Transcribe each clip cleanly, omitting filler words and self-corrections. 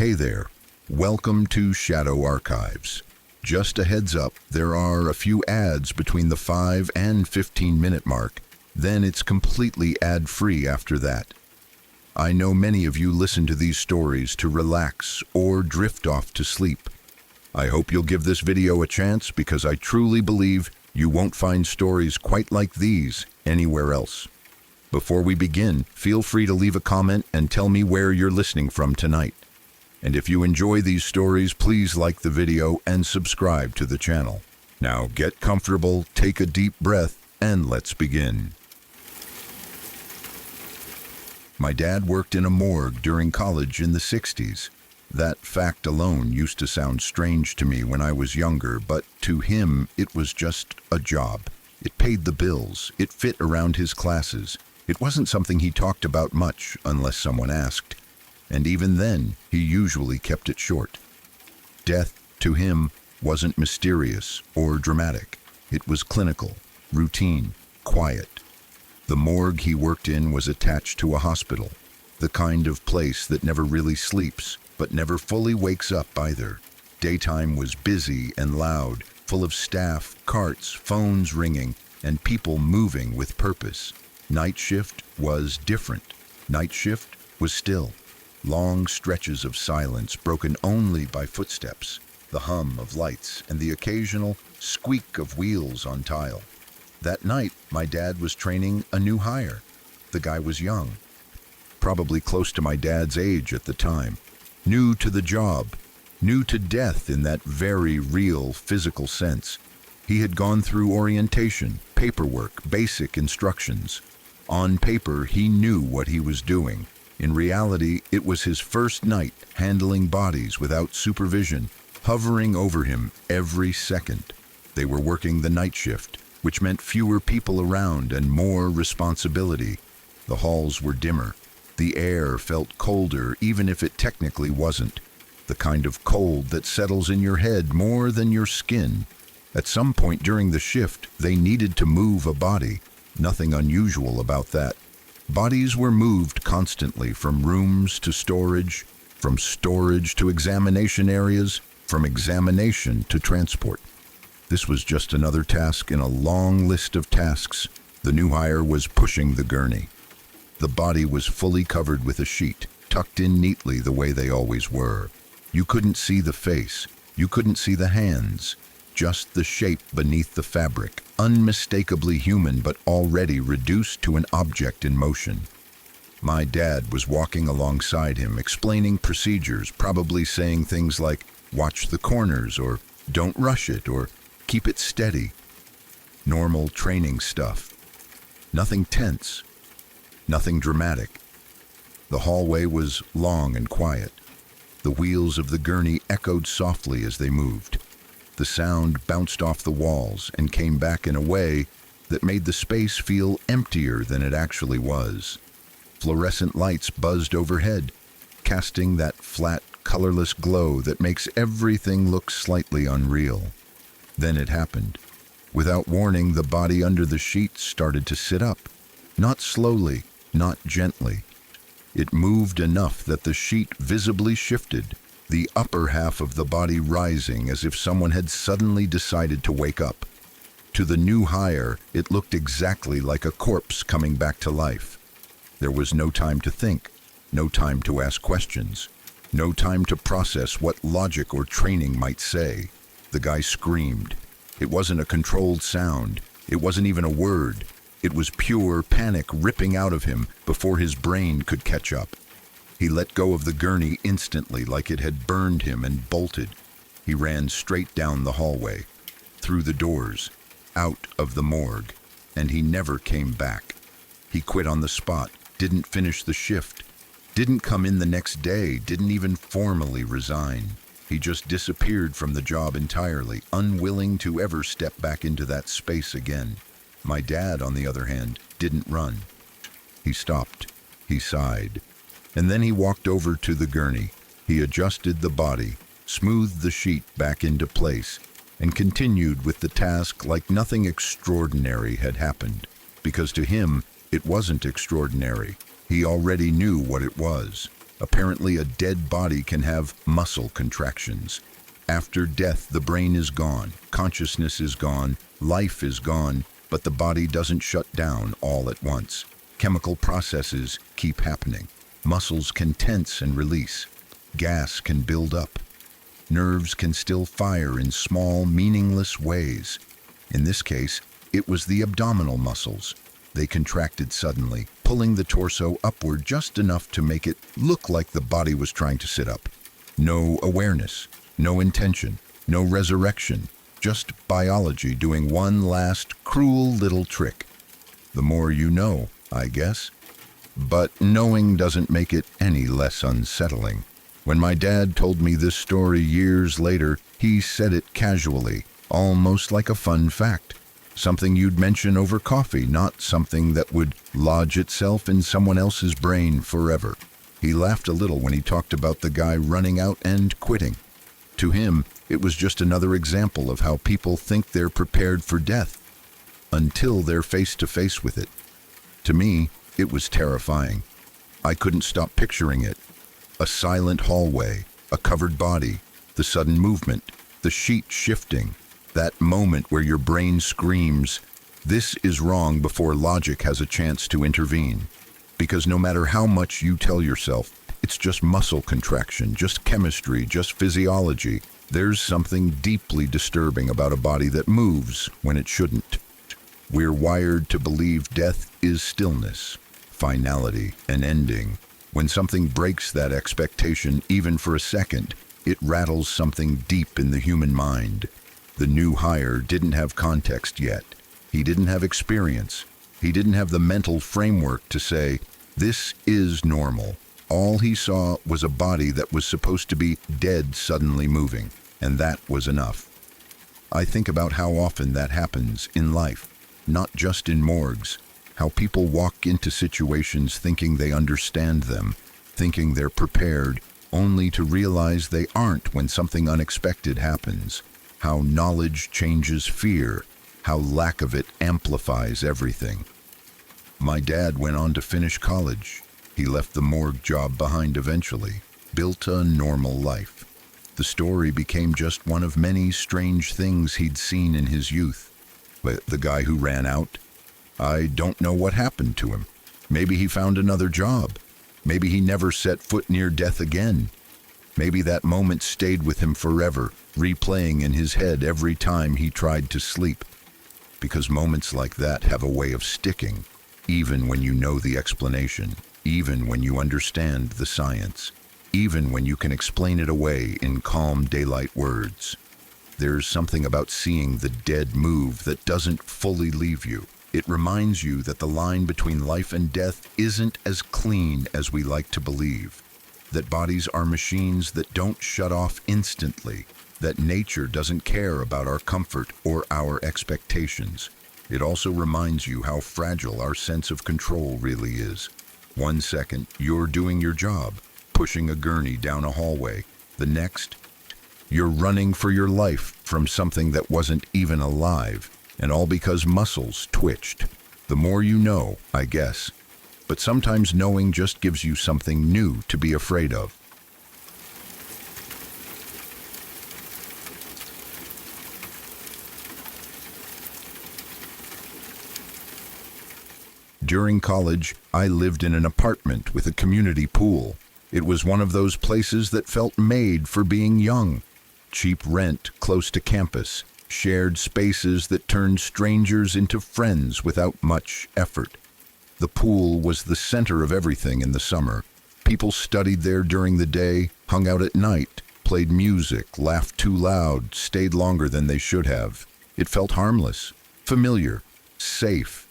Hey there, welcome to Shadow Archives. Just a heads up, there are a few ads between the 5 and 15-minute mark, then it's completely ad-free after that. I know many of you listen to these stories to relax or drift off to sleep. I hope you'll give this video a chance because I truly believe you won't find stories quite like these anywhere else. Before we begin, feel free to leave a comment and tell me where you're listening from tonight. And if you enjoy these stories, please like the video and subscribe to the channel. Now get comfortable, take a deep breath, and let's begin. My dad worked in a morgue during college in the 60s. That fact alone used to sound strange to me when I was younger, but to him it was just a job. It paid the bills, it fit around his classes. It wasn't something he talked about much unless someone asked. And even then, he usually kept it short. Death, to him, wasn't mysterious or dramatic. It was clinical, routine, quiet. The morgue he worked in was attached to a hospital, the kind of place that never really sleeps, but never fully wakes up either. Daytime was busy and loud, full of staff, carts, phones ringing, and people moving with purpose. Night shift was different. Night shift was still. Long stretches of silence broken only by footsteps, the hum of lights, and the occasional squeak of wheels on tile. That night, my dad was training a new hire. The guy was young, probably close to my dad's age at the time. New to the job, new to death in that very real physical sense. He had gone through orientation, paperwork, basic instructions. On paper, he knew what he was doing. In reality, it was his first night handling bodies without supervision, hovering over him every second. They were working the night shift, which meant fewer people around and more responsibility. The halls were dimmer. The air felt colder, even if it technically wasn't. The kind of cold that settles in your head more than your skin. At some point during the shift, they needed to move a body. Nothing unusual about that. Bodies were moved constantly from rooms to storage, from storage to examination areas, from examination to transport. This was just another task in a long list of tasks. The new hire was pushing the gurney. The body was fully covered with a sheet, tucked in neatly the way they always were. You couldn't see the face, you couldn't see the hands, just the shape beneath the fabric, unmistakably human but already reduced to an object in motion. My dad was walking alongside him, explaining procedures, probably saying things like, "Watch the corners," or "Don't rush it," or "Keep it steady." Normal training stuff. Nothing tense, nothing dramatic. The hallway was long and quiet. The wheels of the gurney echoed softly as they moved. The sound bounced off the walls and came back in a way that made the space feel emptier than it actually was. Fluorescent lights buzzed overhead, casting that flat, colorless glow that makes everything look slightly unreal. Then it happened. Without warning, the body under the sheet started to sit up. Not slowly, not gently. It moved enough that the sheet visibly shifted, the upper half of the body rising as if someone had suddenly decided to wake up. To the new hire, it looked exactly like a corpse coming back to life. There was no time to think, no time to ask questions, no time to process what logic or training might say. The guy screamed. It wasn't a controlled sound. It wasn't even a word. It was pure panic ripping out of him before his brain could catch up. He let go of the gurney instantly, like it had burned him, and bolted. He ran straight down the hallway, through the doors, out of the morgue, and he never came back. He quit on the spot, didn't finish the shift, didn't come in the next day, didn't even formally resign. He just disappeared from the job entirely, unwilling to ever step back into that space again. My dad, on the other hand, didn't run. He stopped. He sighed. And then he walked over to the gurney. He adjusted the body, smoothed the sheet back into place, and continued with the task like nothing extraordinary had happened. Because to him, it wasn't extraordinary. He already knew what it was. Apparently, a dead body can have muscle contractions. After death, the brain is gone, consciousness is gone, life is gone, but the body doesn't shut down all at once. Chemical processes keep happening. Muscles can tense and release. Gas can build up. Nerves can still fire in small, meaningless ways. In this case, it was the abdominal muscles. They contracted suddenly, pulling the torso upward just enough to make it look like the body was trying to sit up. No awareness, no intention, no resurrection, just biology doing one last cruel little trick. The more you know, I guess. But knowing doesn't make it any less unsettling. When my dad told me this story years later, he said it casually, almost like a fun fact. Something you'd mention over coffee, not something that would lodge itself in someone else's brain forever. He laughed a little when he talked about the guy running out and quitting. To him, it was just another example of how people think they're prepared for death until they're face to face with it. To me, it was terrifying. I couldn't stop picturing it. A silent hallway, a covered body, the sudden movement, the sheet shifting, that moment where your brain screams, "This is wrong," before logic has a chance to intervene. Because no matter how much you tell yourself, it's just muscle contraction, just chemistry, just physiology, there's something deeply disturbing about a body that moves when it shouldn't. We're wired to believe death is stillness, finality, an ending. When something breaks that expectation, even for a second, it rattles something deep in the human mind. The new hire didn't have context yet. He didn't have experience. He didn't have the mental framework to say, "This is normal." All he saw was a body that was supposed to be dead suddenly moving, and that was enough. I think about how often that happens in life, not just in morgues. How people walk into situations thinking they understand them, thinking they're prepared, only to realize they aren't when something unexpected happens. How knowledge changes fear, how lack of it amplifies everything. My dad went on to finish college. He left the morgue job behind eventually, built a normal life. The story became just one of many strange things he'd seen in his youth. But the guy who ran out, I don't know what happened to him. Maybe he found another job. Maybe he never set foot near death again. Maybe that moment stayed with him forever, replaying in his head every time he tried to sleep. Because moments like that have a way of sticking, even when you know the explanation, even when you understand the science, even when you can explain it away in calm daylight words. There's something about seeing the dead move that doesn't fully leave you. It reminds you that the line between life and death isn't as clean as we like to believe, that bodies are machines that don't shut off instantly, that nature doesn't care about our comfort or our expectations. It also reminds you how fragile our sense of control really is. One second, you're doing your job, pushing a gurney down a hallway. The next, you're running for your life from something that wasn't even alive. And all because muscles twitched. The more you know, I guess. But sometimes knowing just gives you something new to be afraid of. During college, I lived in an apartment with a community pool. It was one of those places that felt made for being young. Cheap rent, close to campus. Shared spaces that turned strangers into friends without much effort. The pool was the center of everything in the summer. People studied there during the day, hung out at night, played music, laughed too loud, stayed longer than they should have. It felt harmless, familiar, safe.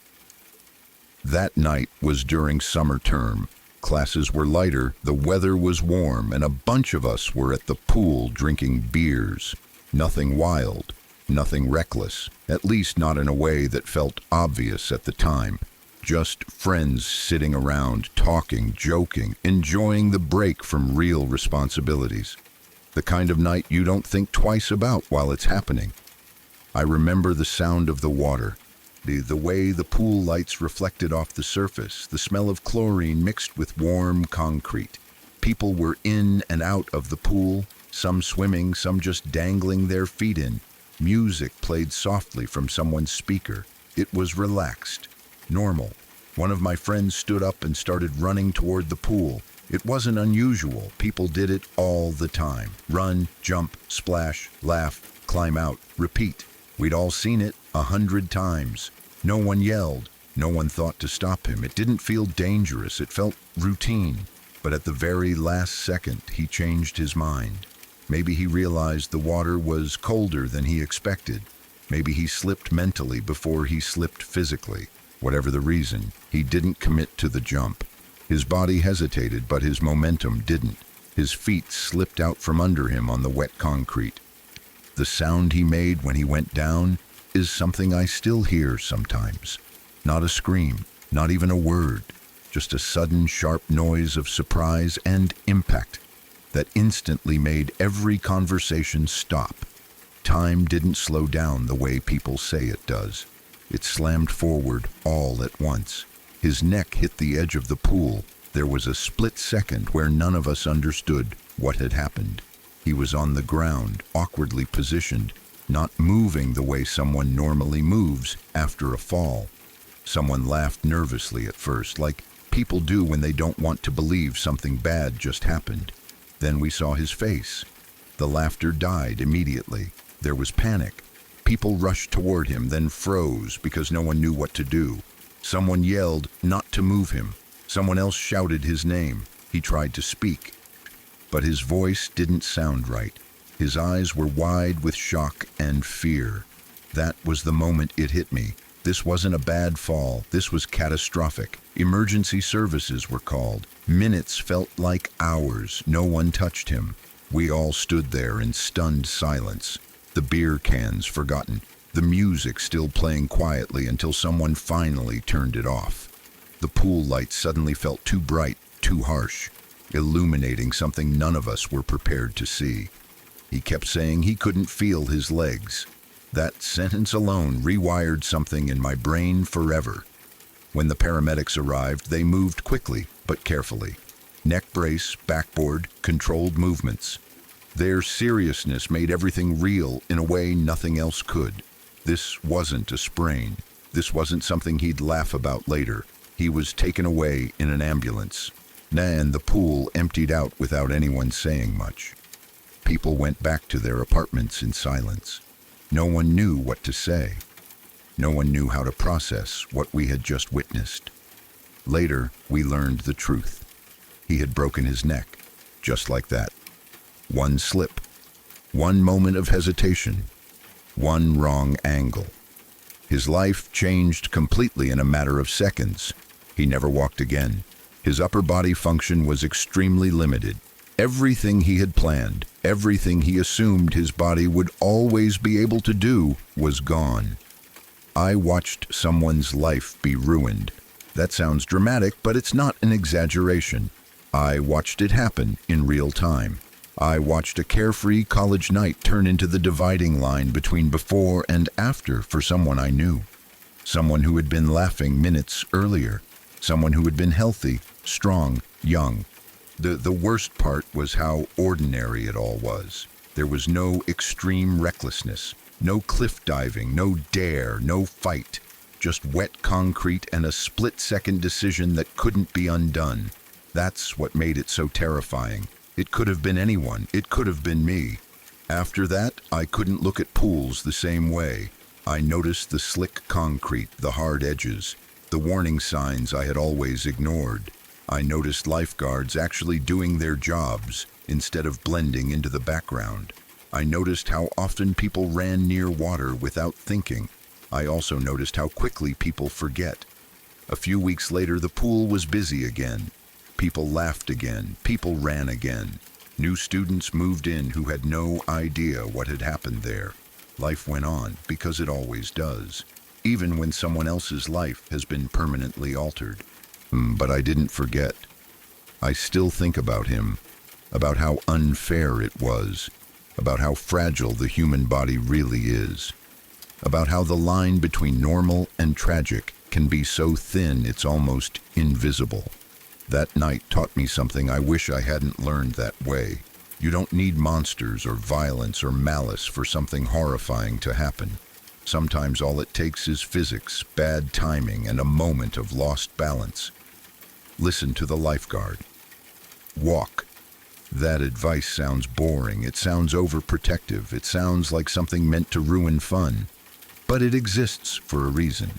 That night was during summer term. Classes were lighter, the weather was warm, and a bunch of us were at the pool drinking beers. Nothing wild. Nothing reckless, at least not in a way that felt obvious at the time. Just friends sitting around, talking, joking, enjoying the break from real responsibilities. The kind of night you don't think twice about while it's happening. I remember the sound of the water, the way the pool lights reflected off the surface, the smell of chlorine mixed with warm concrete. People were in and out of the pool, some swimming, some just dangling their feet in. Music played softly from someone's speaker. It was relaxed, normal. One of my friends stood up and started running toward the pool. It wasn't unusual. People did it all the time. Run, jump, splash, laugh, climb out, repeat. We'd all seen it 100 times. No one yelled. No one thought to stop him. It didn't feel dangerous. It felt routine. But at the very last second, he changed his mind. Maybe he realized the water was colder than he expected. Maybe he slipped mentally before he slipped physically. Whatever the reason, he didn't commit to the jump. His body hesitated, but his momentum didn't. His feet slipped out from under him on the wet concrete. The sound he made when he went down is something I still hear sometimes. Not a scream, not even a word, just a sudden sharp noise of surprise and impact that instantly made every conversation stop. Time didn't slow down the way people say it does. It slammed forward all at once. His neck hit the edge of the pool. There was a split second where none of us understood what had happened. He was on the ground, awkwardly positioned, not moving the way someone normally moves after a fall. Someone laughed nervously at first, like people do when they don't want to believe something bad just happened. Then we saw his face. The laughter died immediately. There was panic. People rushed toward him, then froze because no one knew what to do. Someone yelled not to move him. Someone else shouted his name. He tried to speak, but his voice didn't sound right. His eyes were wide with shock and fear. That was the moment it hit me. This wasn't a bad fall. This was catastrophic. Emergency services were called. Minutes felt like hours. No one touched him. We all stood there in stunned silence. The beer cans forgotten. The music still playing quietly until someone finally turned it off. The pool light suddenly felt too bright, too harsh, illuminating something none of us were prepared to see. He kept saying he couldn't feel his legs. That sentence alone rewired something in my brain forever. When the paramedics arrived, they moved quickly but carefully. Neck brace, backboard, controlled movements. Their seriousness made everything real in a way nothing else could. This wasn't a sprain. This wasn't something he'd laugh about later. He was taken away in an ambulance. And the pool emptied out without anyone saying much. People went back to their apartments in silence. No one knew what to say. No one knew how to process what we had just witnessed. Later, we learned the truth. He had broken his neck, just like that. One slip, one moment of hesitation, one wrong angle. His life changed completely in a matter of seconds. He never walked again. His upper body function was extremely limited. Everything he had planned, everything he assumed his body would always be able to do, was gone. I watched someone's life be ruined. That sounds dramatic, but it's not an exaggeration. I watched it happen in real time. I watched a carefree college night turn into the dividing line between before and after for someone I knew. Someone who had been laughing minutes earlier. Someone who had been healthy, strong, young. The worst part was how ordinary it all was. There was no extreme recklessness, no cliff diving, no dare, no fight. Just wet concrete and a split-second decision that couldn't be undone. That's what made it so terrifying. It could have been anyone. It could have been me. After that, I couldn't look at pools the same way. I noticed the slick concrete, the hard edges, the warning signs I had always ignored. I noticed lifeguards actually doing their jobs instead of blending into the background. I noticed how often people ran near water without thinking. I also noticed how quickly people forget. A few weeks later, the pool was busy again. People laughed again. People ran again. New students moved in who had no idea what had happened there. Life went on, because it always does, even when someone else's life has been permanently altered. But I didn't forget. I still think about him, about how unfair it was, about how fragile the human body really is, about how the line between normal and tragic can be so thin it's almost invisible. That night taught me something I wish I hadn't learned that way. You don't need monsters or violence or malice for something horrifying to happen. Sometimes all it takes is physics, bad timing, and a moment of lost balance. Listen to the lifeguard. Walk. That advice sounds boring, it sounds overprotective, it sounds like something meant to ruin fun. But it exists for a reason.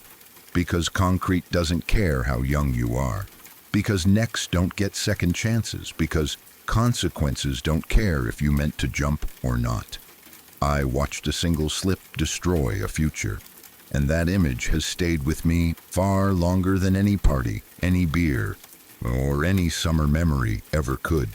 Because concrete doesn't care how young you are. Because necks don't get second chances. Because consequences don't care if you meant to jump or not. I watched a single slip destroy a future. And that image has stayed with me far longer than any party, any beer, or any summer memory ever could.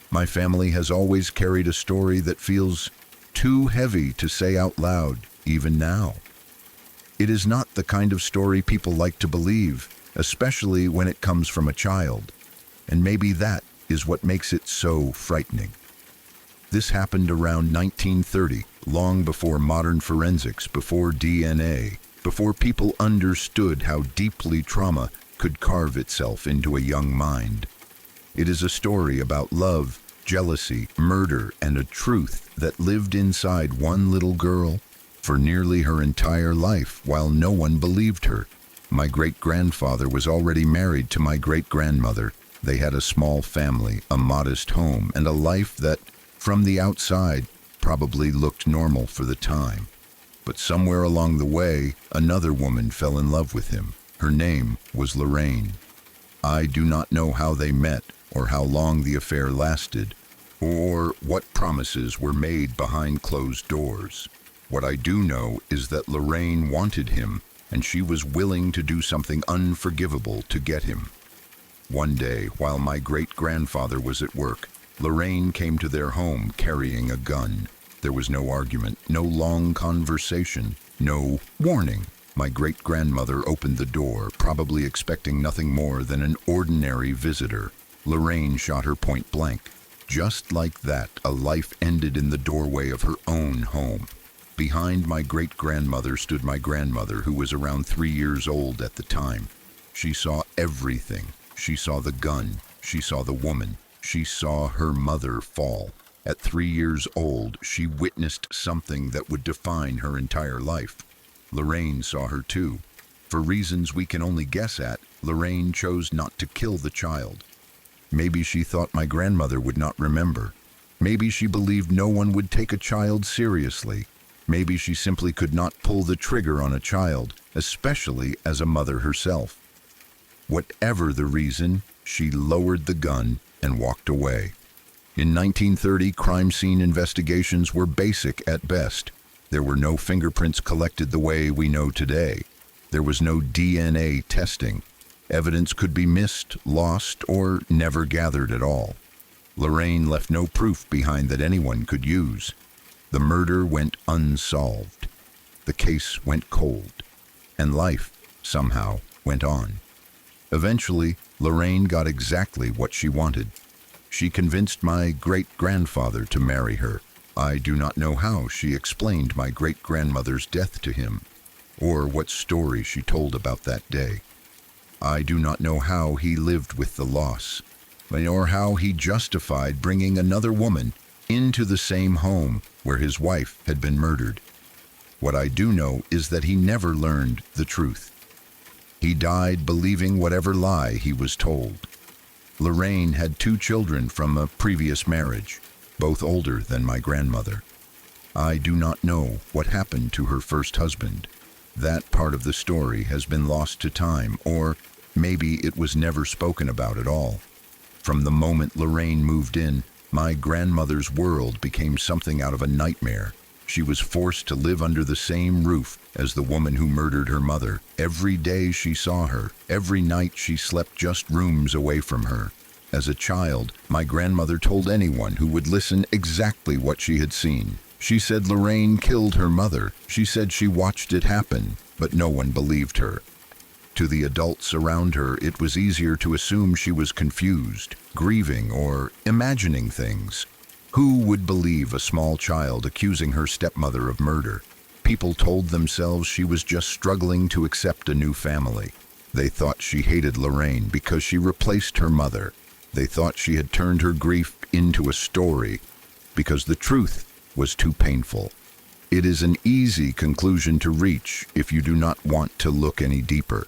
My family has always carried a story that feels too heavy to say out loud, even now. It is not the kind of story people like to believe, especially when it comes from a child. And maybe that is what makes it so frightening. This happened around 1930, long before modern forensics, before DNA, before people understood how deeply trauma could carve itself into a young mind. It is a story about love, jealousy, murder, and a truth that lived inside one little girl for nearly her entire life while no one believed her. My great-grandfather was already married to my great-grandmother. They had a small family, a modest home, and a life that, from the outside, probably looked normal for the time. But somewhere along the way, another woman fell in love with him. Her name was Lorraine. I do not know how they met, or how long the affair lasted, or what promises were made behind closed doors. What I do know is that Lorraine wanted him, and she was willing to do something unforgivable to get him. One day, while my great-grandfather was at work, Lorraine came to their home carrying a gun. There was no argument, no long conversation, no warning. My great-grandmother opened the door, probably expecting nothing more than an ordinary visitor. Lorraine shot her point blank. Just like that, a life ended in the doorway of her own home. Behind my great-grandmother stood my grandmother, who was around 3 years old at the time. She saw everything. She saw the gun. She saw the woman. She saw her mother fall. At 3 years old, she witnessed something that would define her entire life. Lorraine saw her too. For reasons we can only guess at, Lorraine chose not to kill the child. Maybe she thought my grandmother would not remember. Maybe she believed no one would take a child seriously. Maybe she simply could not pull the trigger on a child, especially as a mother herself. Whatever the reason, she lowered the gun and walked away. In 1930, crime scene investigations were basic at best. There were no fingerprints collected the way we know today. There was no DNA testing. Evidence could be missed, lost, or never gathered at all. Lorraine left no proof behind that anyone could use. The murder went unsolved. The case went cold. And life, somehow, went on. Eventually, Lorraine got exactly what she wanted. She convinced my great-grandfather to marry her. I do not know how she explained my great-grandmother's death to him, or what story she told about that day. I do not know how he lived with the loss, or how he justified bringing another woman into the same home where his wife had been murdered. What I do know is that he never learned the truth. He died believing whatever lie he was told. Lorraine had 2 children from a previous marriage, both older than my grandmother. I do not know what happened to her first husband. That part of the story has been lost to time, or maybe it was never spoken about at all. From the moment Lorraine moved in, my grandmother's world became something out of a nightmare. She was forced to live under the same roof as the woman who murdered her mother. Every day she saw her. Every night she slept just rooms away from her. As a child, my grandmother told anyone who would listen exactly what she had seen. She said Lorraine killed her mother. She said she watched it happen, but no one believed her. To the adults around her, it was easier to assume she was confused, grieving, or imagining things. Who would believe a small child accusing her stepmother of murder? People told themselves she was just struggling to accept a new family. They thought she hated Lorraine because she replaced her mother. They thought she had turned her grief into a story because the truth was too painful. It is an easy conclusion to reach if you do not want to look any deeper.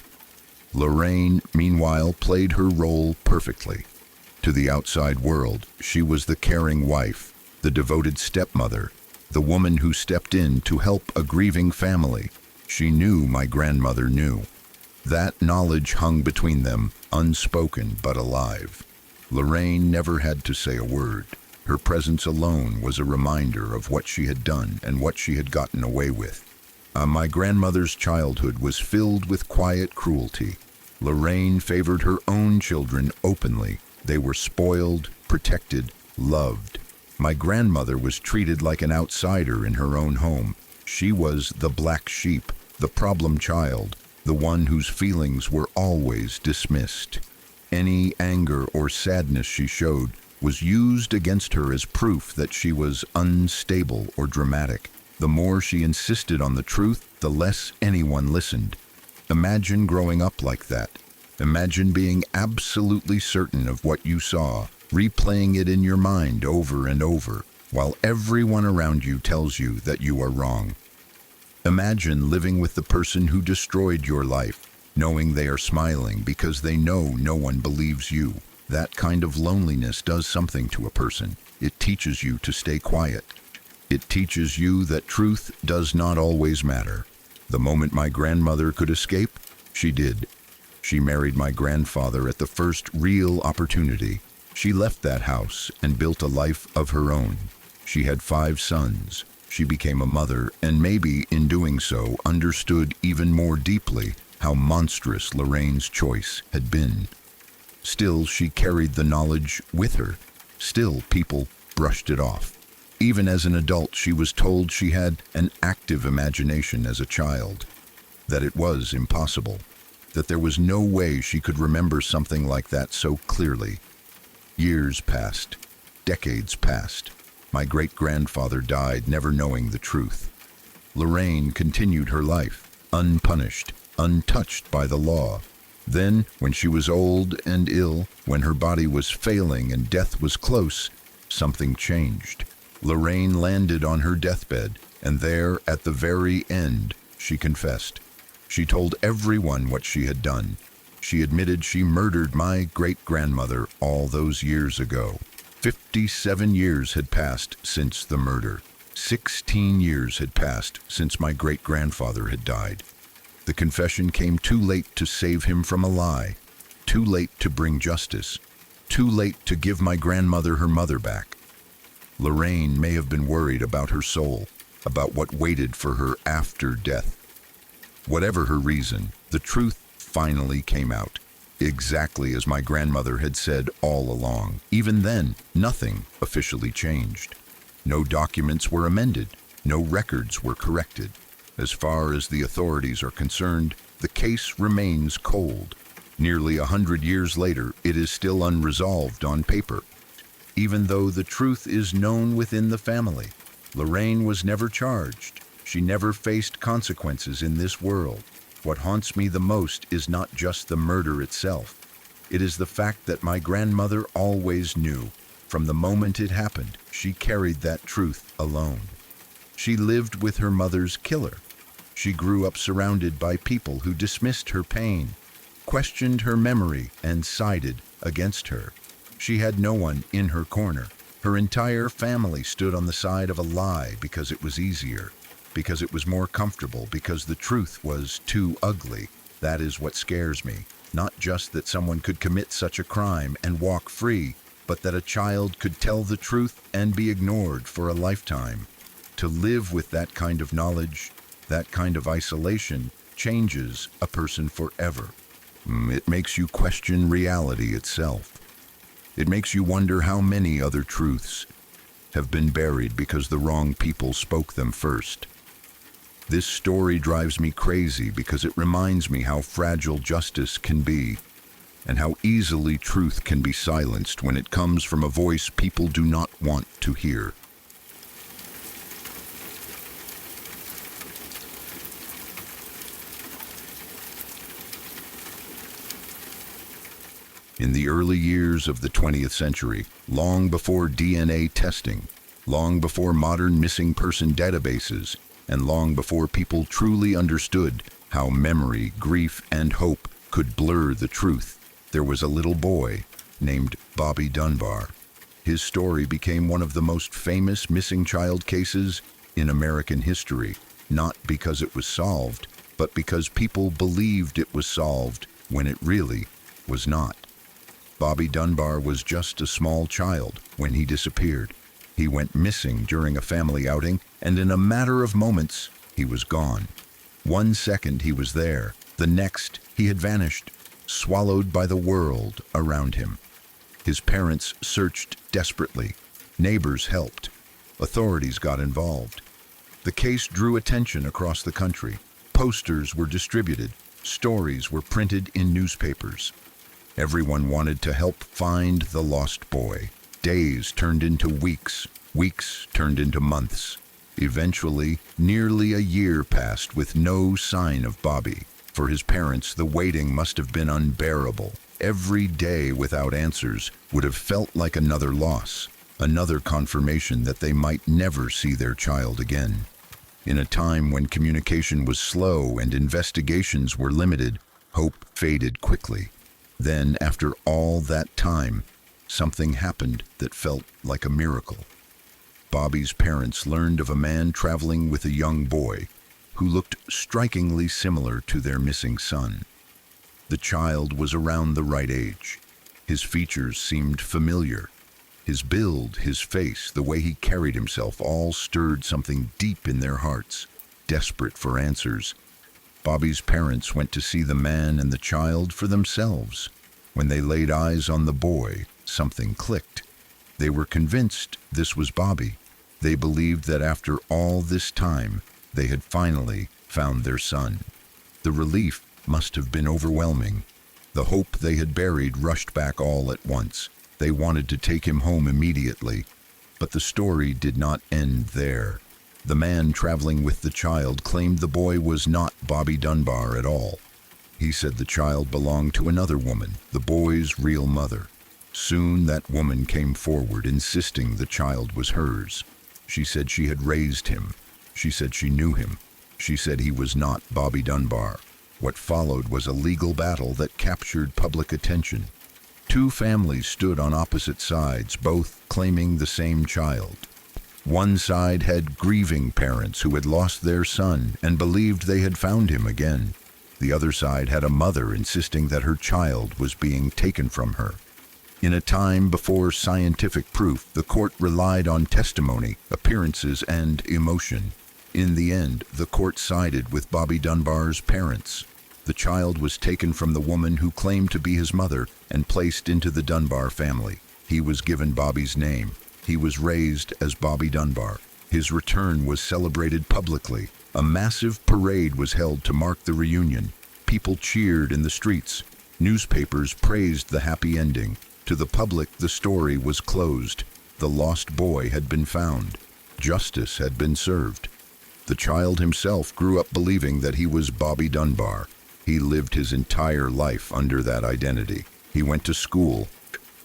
Lorraine, meanwhile, played her role perfectly. To the outside world, she was the caring wife, the devoted stepmother, the woman who stepped in to help a grieving family. She knew my grandmother knew. That knowledge hung between them, unspoken but alive. Lorraine never had to say a word. Her presence alone was a reminder of what she had done and what she had gotten away with. My grandmother's childhood was filled with quiet cruelty. Lorraine favored her own children openly. They were spoiled, protected, loved. My grandmother was treated like an outsider in her own home. She was the black sheep, the problem child, the one whose feelings were always dismissed. Any anger or sadness she showed was used against her as proof that she was unstable or dramatic. The more she insisted on the truth, the less anyone listened. Imagine growing up like that. Imagine being absolutely certain of what you saw, replaying it in your mind over and over, while everyone around you tells you that you are wrong. Imagine living with the person who destroyed your life, knowing they are smiling because they know no one believes you. That kind of loneliness does something to a person. It teaches you to stay quiet. It teaches you that truth does not always matter. The moment my grandmother could escape, she did. She married my grandfather at the first real opportunity. She left that house and built a life of her own. She had 5 sons. She became a mother, and maybe in doing so understood even more deeply how monstrous Lorraine's choice had been. Still, she carried the knowledge with her. Still, people brushed it off. Even as an adult, she was told she had an active imagination as a child, that it was impossible, that there was no way she could remember something like that so clearly. Years passed. Decades passed. My great-grandfather died never knowing the truth. Lorraine continued her life, unpunished, untouched by the law. Then, when she was old and ill, when her body was failing and death was close, something changed. Lorraine landed on her deathbed, and there, at the very end, she confessed. She told everyone what she had done. She admitted she murdered my great-grandmother all those years ago. 57 years had passed since the murder. 16 years had passed since my great-grandfather had died. The confession came too late to save him from a lie, too late to bring justice, too late to give my grandmother her mother back. Lorraine may have been worried about her soul, about what waited for her after death. Whatever her reason, the truth finally came out, exactly as my grandmother had said all along. Even then, nothing officially changed. No documents were amended, no records were corrected. As far as the authorities are concerned, the case remains cold. Nearly 100 years later, it is still unresolved on paper. Even though the truth is known within the family, Lorraine was never charged. She never faced consequences in this world. What haunts me the most is not just the murder itself. It is the fact that my grandmother always knew. From the moment it happened, she carried that truth alone. She lived with her mother's killer. She grew up surrounded by people who dismissed her pain, questioned her memory, and sided against her. She had no one in her corner. Her entire family stood on the side of a lie because it was easier, because it was more comfortable, because the truth was too ugly. That is what scares me. Not just that someone could commit such a crime and walk free, but that a child could tell the truth and be ignored for a lifetime. To live with that kind of knowledge, that kind of isolation, changes a person forever. It makes you question reality itself. It makes you wonder how many other truths have been buried because the wrong people spoke them first. This story drives me crazy because it reminds me how fragile justice can be and how easily truth can be silenced when it comes from a voice people do not want to hear. In the early years of the 20th century, long before DNA testing, long before modern missing person databases, and long before people truly understood how memory, grief, and hope could blur the truth, there was a little boy named Bobby Dunbar. His story became one of the most famous missing child cases in American history, not because it was solved, but because people believed it was solved when it really was not. Bobby Dunbar was just a small child when he disappeared. He went missing during a family outing, and in a matter of moments, he was gone. 1 second he was there, the next he had vanished, swallowed by the world around him. His parents searched desperately. Neighbors helped. Authorities got involved. The case drew attention across the country. Posters were distributed. Stories were printed in newspapers. Everyone wanted to help find the lost boy. Days turned into weeks. Weeks turned into months. Eventually, nearly a year passed with no sign of Bobby. For his parents, the waiting must have been unbearable. Every day without answers would have felt like another loss, another confirmation that they might never see their child again. In a time when communication was slow and investigations were limited, hope faded quickly. Then, after all that time, something happened that felt like a miracle. Bobby's parents learned of a man traveling with a young boy who looked strikingly similar to their missing son. The child was around the right age. His features seemed familiar. His build, his face, the way he carried himself all stirred something deep in their hearts. Desperate for answers, Bobby's parents went to see the man and the child for themselves. When they laid eyes on the boy, something clicked. They were convinced this was Bobby. They believed that after all this time, they had finally found their son. The relief must have been overwhelming. The hope they had buried rushed back all at once. They wanted to take him home immediately. But the story did not end there. The man traveling with the child claimed the boy was not Bobby Dunbar at all. He said the child belonged to another woman, the boy's real mother. Soon that woman came forward, insisting the child was hers. She said she had raised him. She said she knew him. She said he was not Bobby Dunbar. What followed was a legal battle that captured public attention. Two families stood on opposite sides, both claiming the same child. One side had grieving parents who had lost their son and believed they had found him again. The other side had a mother insisting that her child was being taken from her. In a time before scientific proof, the court relied on testimony, appearances, and emotion. In the end, the court sided with Bobby Dunbar's parents. The child was taken from the woman who claimed to be his mother and placed into the Dunbar family. He was given Bobby's name. He was raised as Bobby Dunbar. His return was celebrated publicly. A massive parade was held to mark the reunion. People cheered in the streets. Newspapers praised the happy ending. To the public, the story was closed. The lost boy had been found. Justice had been served. The child himself grew up believing that he was Bobby Dunbar. He lived his entire life under that identity. He went to school,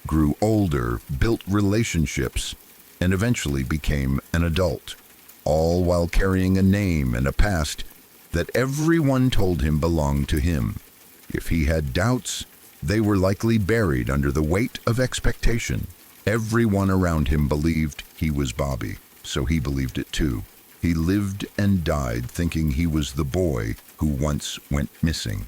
grew older, built relationships, and eventually became an adult, all while carrying a name and a past that everyone told him belonged to him. If he had doubts, they were likely buried under the weight of expectation. Everyone around him believed he was Bobby, so he believed it too. He lived and died thinking he was the boy who once went missing.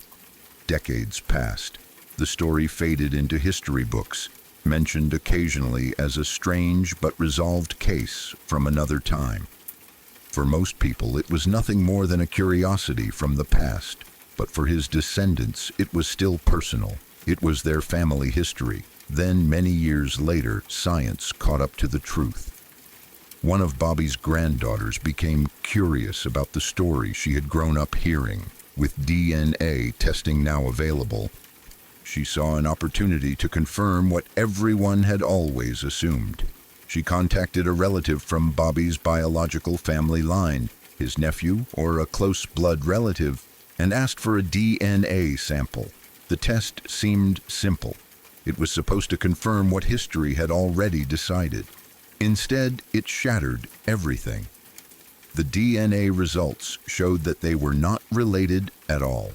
Decades passed. The story faded into history books, mentioned occasionally as a strange but resolved case from another time. For most people, it was nothing more than a curiosity from the past, but for his descendants, it was still personal. It was their family history. Then, many years later, science caught up to the truth. One of Bobby's granddaughters became curious about the story she had grown up hearing. With DNA testing now available, She saw an opportunity to confirm what everyone had always assumed. She contacted a relative from Bobby's biological family line, his nephew or a close blood relative, and asked for a DNA sample. The test seemed simple. It was supposed to confirm what history had already decided. Instead, it shattered everything. The DNA results showed that they were not related at all.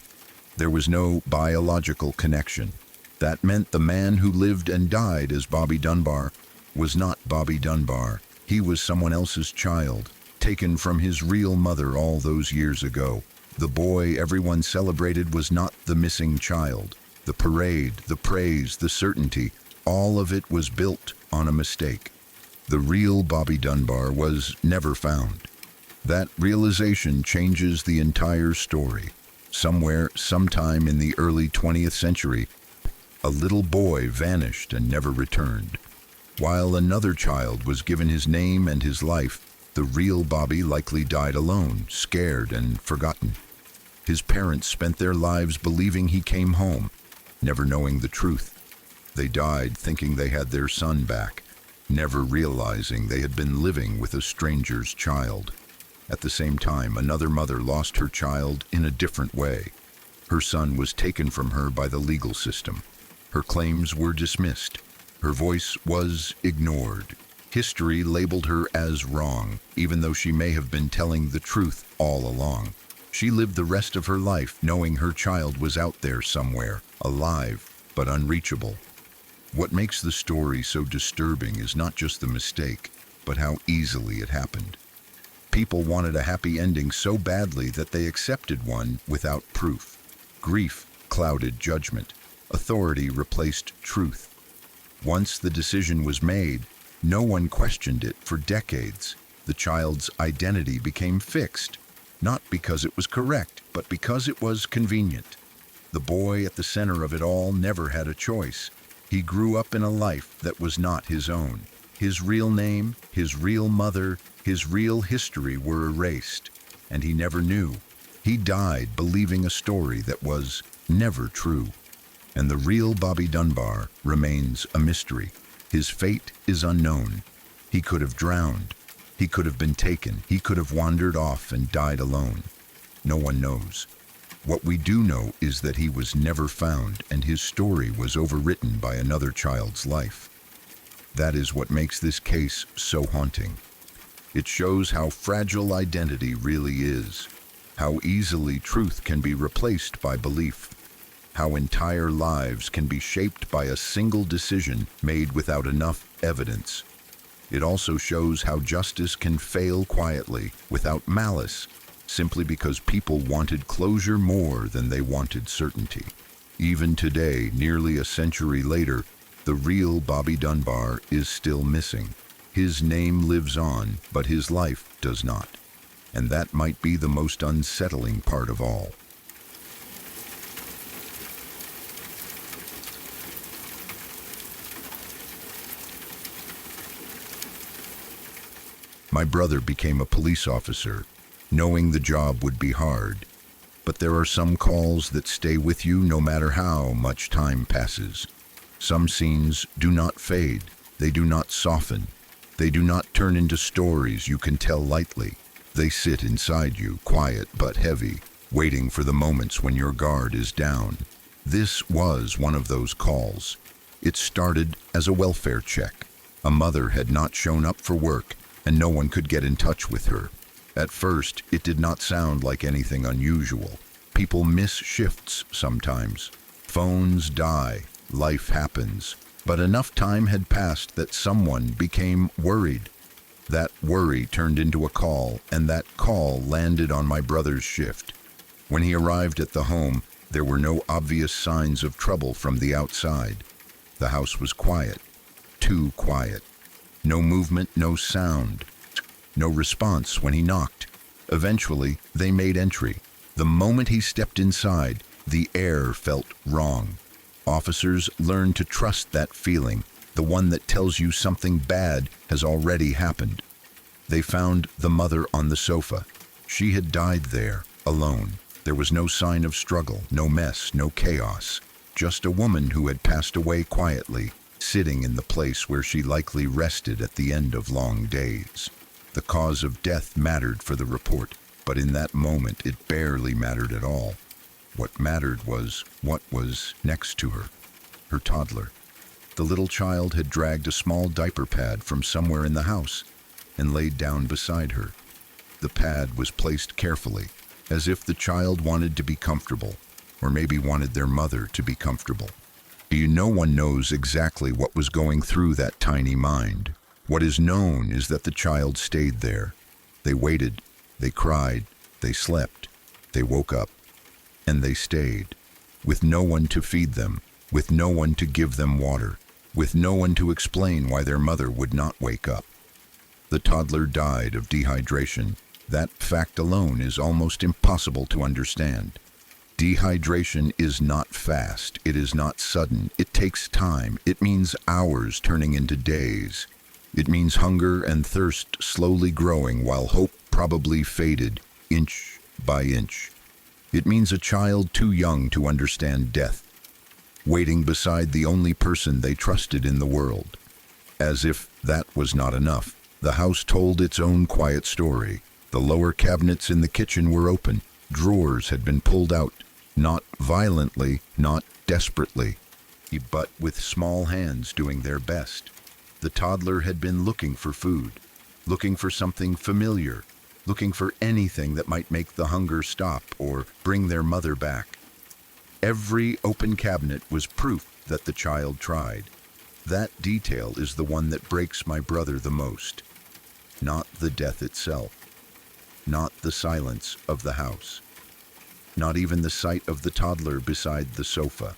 There was no biological connection. That meant the man who lived and died as Bobby Dunbar was not Bobby Dunbar. He was someone else's child, taken from his real mother all those years ago. The boy everyone celebrated was not the missing child. The parade, the praise, the certainty, all of it was built on a mistake. The real Bobby Dunbar was never found. That realization changes the entire story. Somewhere, sometime in the early 20th century, a little boy vanished and never returned. While another child was given his name and his life, the real Bobby likely died alone, scared and forgotten. His parents spent their lives believing he came home, never knowing the truth. They died thinking they had their son back, never realizing they had been living with a stranger's child. At the same time, another mother lost her child in a different way. Her son was taken from her by the legal system. Her claims were dismissed. Her voice was ignored. History labeled her as wrong, even though she may have been telling the truth all along. She lived the rest of her life knowing her child was out there somewhere, alive but unreachable. What makes the story so disturbing is not just the mistake, but how easily it happened. People wanted a happy ending so badly that they accepted one without proof. Grief clouded judgment. Authority replaced truth. Once the decision was made, no one questioned it for decades. The child's identity became fixed, not because it was correct, but because it was convenient. The boy at the center of it all never had a choice. He grew up in a life that was not his own. His real name, his real mother, his real history were erased, and he never knew. He died believing a story that was never true. And the real Bobby Dunbar remains a mystery. His fate is unknown. He could have drowned. He could have been taken. He could have wandered off and died alone. No one knows. What we do know is that he was never found, and his story was overwritten by another child's life. That is what makes this case so haunting. It shows how fragile identity really is, how easily truth can be replaced by belief, how entire lives can be shaped by a single decision made without enough evidence. It also shows how justice can fail quietly, without malice, simply because people wanted closure more than they wanted certainty. Even today, nearly a century later, the real Bobby Dunbar is still missing. His name lives on, but his life does not. And that might be the most unsettling part of all. My brother became a police officer, knowing the job would be hard. But there are some calls that stay with you no matter how much time passes. Some scenes do not fade, they do not soften, they do not turn into stories you can tell lightly. They sit inside you, quiet but heavy, waiting for the moments when your guard is down. This was one of those calls. It started as a welfare check. A mother had not shown up for work, and no one could get in touch with her. At first, it did not sound like anything unusual. People miss shifts sometimes. Phones die. Life happens. But enough time had passed that someone became worried. That worry turned into a call, and that call landed on my brother's shift. When he arrived at the home, there were no obvious signs of trouble from the outside. The house was quiet. Too quiet. No movement, no sound. No response when he knocked. Eventually, they made entry. The moment he stepped inside, the air felt wrong. Officers learn to trust that feeling, the one that tells you something bad has already happened. They found the mother on the sofa. She had died there, alone. There was no sign of struggle, no mess, no chaos. just a woman who had passed away quietly, sitting in the place where she likely rested at the end of long days. The cause of death mattered for the report, but in that moment it barely mattered at all. What mattered was what was next to her, her toddler. The little child had dragged a small diaper pad from somewhere in the house and laid down beside her. The pad was placed carefully, as if the child wanted to be comfortable, or maybe wanted their mother to be comfortable. No one knows exactly what was going through that tiny mind. What is known is that the child stayed there. They waited, they cried, they slept, they woke up, and they stayed, with no one to feed them, with no one to give them water, with no one to explain why their mother would not wake up. The toddler died of dehydration. That fact alone is almost impossible to understand. Dehydration is not fast, it is not sudden, it takes time, it means hours turning into days. It means hunger and thirst slowly growing while hope probably faded, inch by inch. It means a child too young to understand death, waiting beside the only person they trusted in the world. As if that was not enough, the house told its own quiet story. The lower cabinets in the kitchen were open. Drawers had been pulled out, not violently, not desperately, but with small hands doing their best. The toddler had been looking for food, looking for something familiar, looking for anything that might make the hunger stop or bring their mother back. Every open cabinet was proof that the child tried. That detail is the one that breaks my brother the most. Not the death itself, not the silence of the house, not even the sight of the toddler beside the sofa.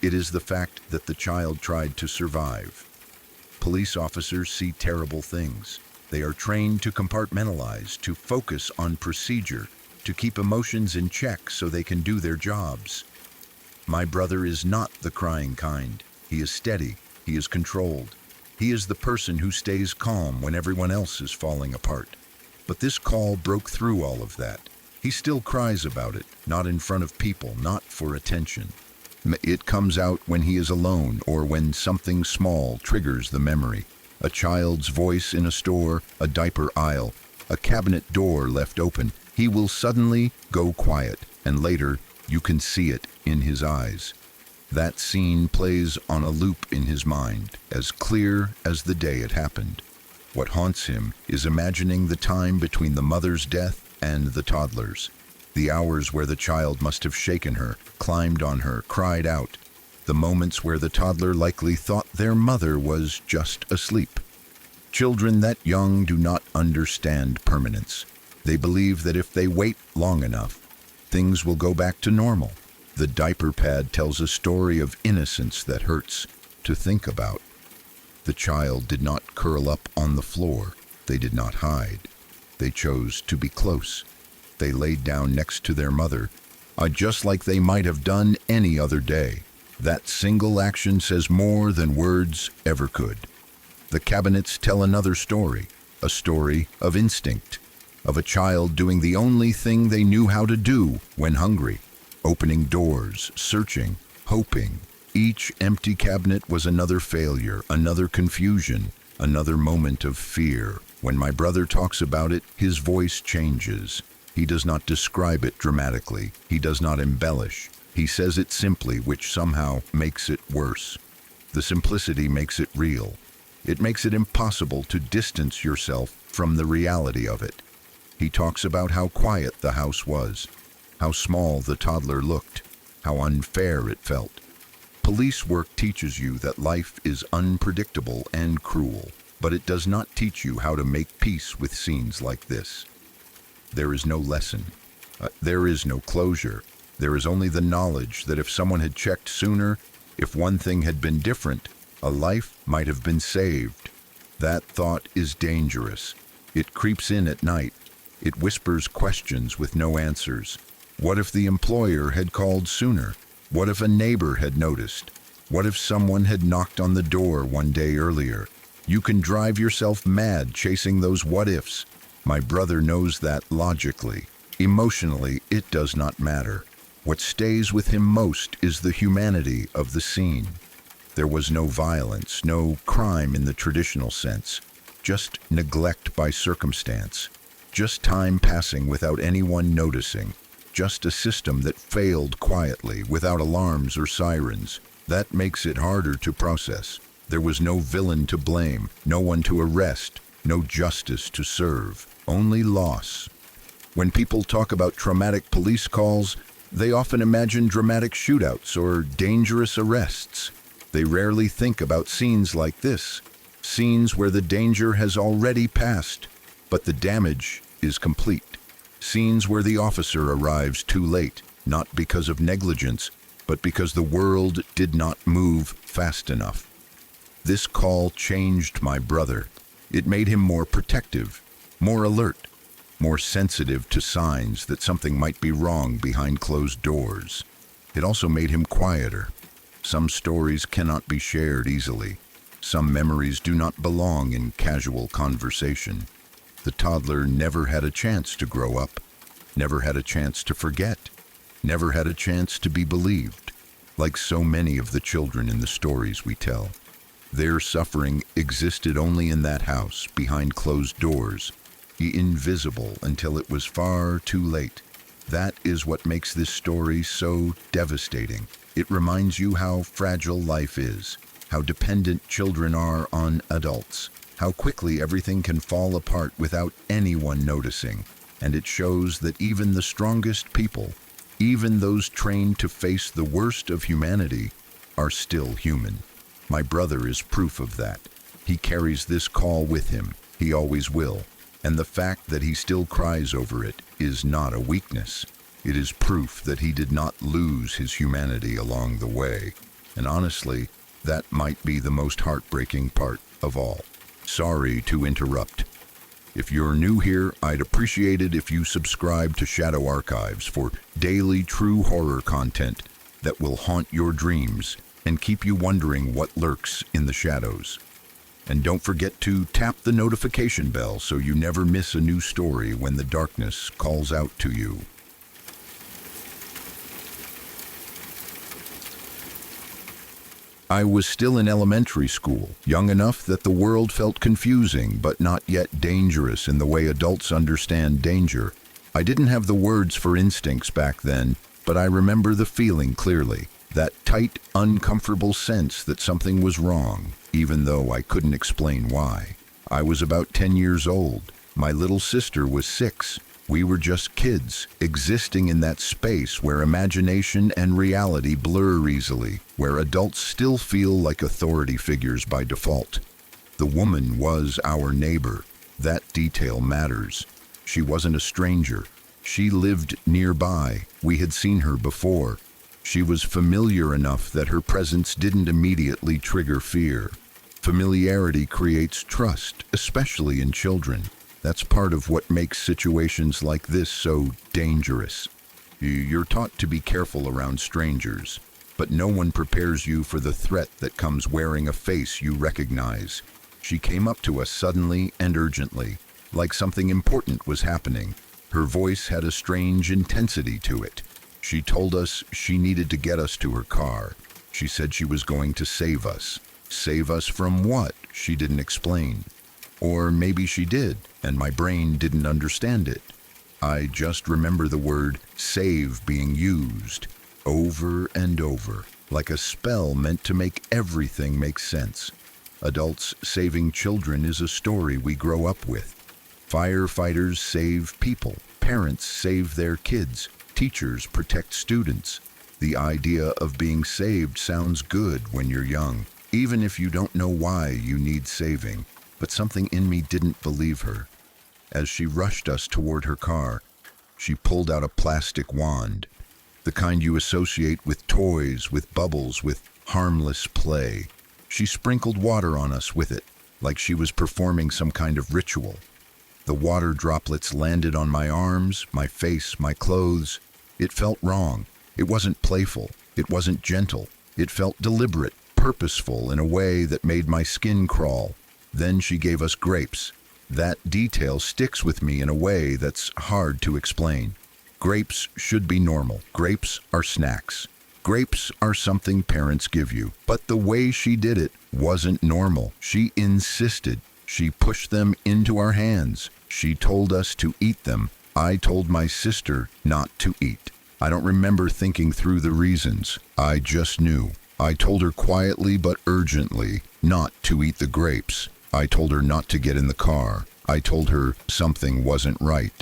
It is the fact that the child tried to survive. Police officers see terrible things. They are trained to compartmentalize, to focus on procedure, to keep emotions in check so they can do their jobs. My brother is not the crying kind. He is steady. He is controlled. He is the person who stays calm when everyone else is falling apart. But this call broke through all of that. He still cries about it, not in front of people, not for attention. It comes out when he is alone or when something small triggers the memory. A child's voice in a store, a diaper aisle, a cabinet door left open. He will suddenly go quiet, and later you can see it in his eyes. That scene plays on a loop in his mind, as clear as the day it happened. What haunts him is imagining the time between the mother's death and the toddler's. The hours where the child must have shaken her, climbed on her, cried out. The moments where the toddler likely thought their mother was just asleep. Children that young do not understand permanence. They believe that if they wait long enough, things will go back to normal. The diaper pad tells a story of innocence that hurts to think about. The child did not curl up on the floor. They did not hide. They chose to be close. They laid down next to their mother, just like they might have done any other day. That single action says more than words ever could. The cabinets tell another story, a story of instinct, of a child doing the only thing they knew how to do when hungry, opening doors, searching, hoping. Each empty cabinet was another failure, another confusion, another moment of fear. When my brother talks about it, his voice changes. He does not describe it dramatically. He does not embellish. He says it simply, which somehow makes it worse. The simplicity makes it real. It makes it impossible to distance yourself from the reality of it. He talks about how quiet the house was, how small the toddler looked, how unfair it felt. Police work teaches you that life is unpredictable and cruel, but it does not teach you how to make peace with scenes like this. There is no lesson. There is no closure. There is only the knowledge that if someone had checked sooner, if one thing had been different, a life might have been saved. That thought is dangerous. It creeps in at night. It whispers questions with no answers. What if the employer had called sooner? What if a neighbor had noticed? What if someone had knocked on the door one day earlier? You can drive yourself mad chasing those what-ifs. My brother knows that logically. Emotionally, it does not matter. What stays with him most is the humanity of the scene. There was no violence, no crime in the traditional sense, just neglect by circumstance, just time passing without anyone noticing, just a system that failed quietly, without alarms or sirens. That makes it harder to process. There was no villain to blame, no one to arrest, no justice to serve, only loss. When people talk about traumatic police calls, they often imagine dramatic shootouts or dangerous arrests. They rarely think about scenes like this, scenes where the danger has already passed, but the damage is complete. Scenes where the officer arrives too late, not because of negligence, but because the world did not move fast enough. This call changed my brother. It made him more protective, more alert, more sensitive to signs that something might be wrong behind closed doors. It also made him quieter. Some stories cannot be shared easily. Some memories do not belong in casual conversation. The toddler never had a chance to grow up, never had a chance to forget, never had a chance to be believed. Like so many of the children in the stories we tell, their suffering existed only in that house, behind closed doors, invisible until it was far too late. That is what makes this story so devastating. It reminds you how fragile life is, how dependent children are on adults, how quickly everything can fall apart without anyone noticing. And it shows that even the strongest people, even those trained to face the worst of humanity, are still human. My brother is proof of that. He carries this call with him. He always will. And the fact that he still cries over it is not a weakness. It is proof that he did not lose his humanity along the way. And honestly, that might be the most heartbreaking part of all. Sorry to interrupt. If you're new here, I'd appreciate it if you subscribe to Shadow Archives for daily true horror content that will haunt your dreams and keep you wondering what lurks in the shadows. And don't forget to tap the notification bell so you never miss a new story when the darkness calls out to you. I was still in elementary school, young enough that the world felt confusing but not yet dangerous in the way adults understand danger. I didn't have the words for instincts back then, but I remember the feeling clearly, that tight, uncomfortable sense that something was wrong, even though I couldn't explain why. I was about 10 years old. My little sister was 6. We were just kids, existing in that space where imagination and reality blur easily, where adults still feel like authority figures by default. The woman was our neighbor. That detail matters. She wasn't a stranger. She lived nearby. We had seen her before. She was familiar enough that her presence didn't immediately trigger fear. Familiarity creates trust, especially in children. That's part of what makes situations like this so dangerous. You're taught to be careful around strangers, but no one prepares you for the threat that comes wearing a face you recognize. She came up to us suddenly and urgently, like something important was happening. Her voice had a strange intensity to it. She told us she needed to get us to her car. She said she was going to save us. Save us from what? She didn't explain. Or maybe she did, and my brain didn't understand it. I just remember the word save being used over and over, like a spell meant to make everything make sense. Adults saving children is a story we grow up with. Firefighters save people. Parents save their kids. Teachers protect students. The idea of being saved sounds good when you're young, even if you don't know why you need saving. But something in me didn't believe her. As she rushed us toward her car, she pulled out a plastic wand, the kind you associate with toys, with bubbles, with harmless play. She sprinkled water on us with it, like she was performing some kind of ritual. The water droplets landed on my arms, my face, my clothes. It felt wrong. It wasn't playful. It wasn't gentle. It felt deliberate, purposeful in a way that made my skin crawl. Then she gave us grapes. That detail sticks with me in a way that's hard to explain. Grapes should be normal. Grapes are snacks. Grapes are something parents give you. But the way she did it wasn't normal. She insisted. She pushed them into our hands. She told us to eat them. I told my sister not to eat. I don't remember thinking through the reasons. I just knew. I told her quietly but urgently not to eat the grapes. I told her not to get in the car. I told her something wasn't right.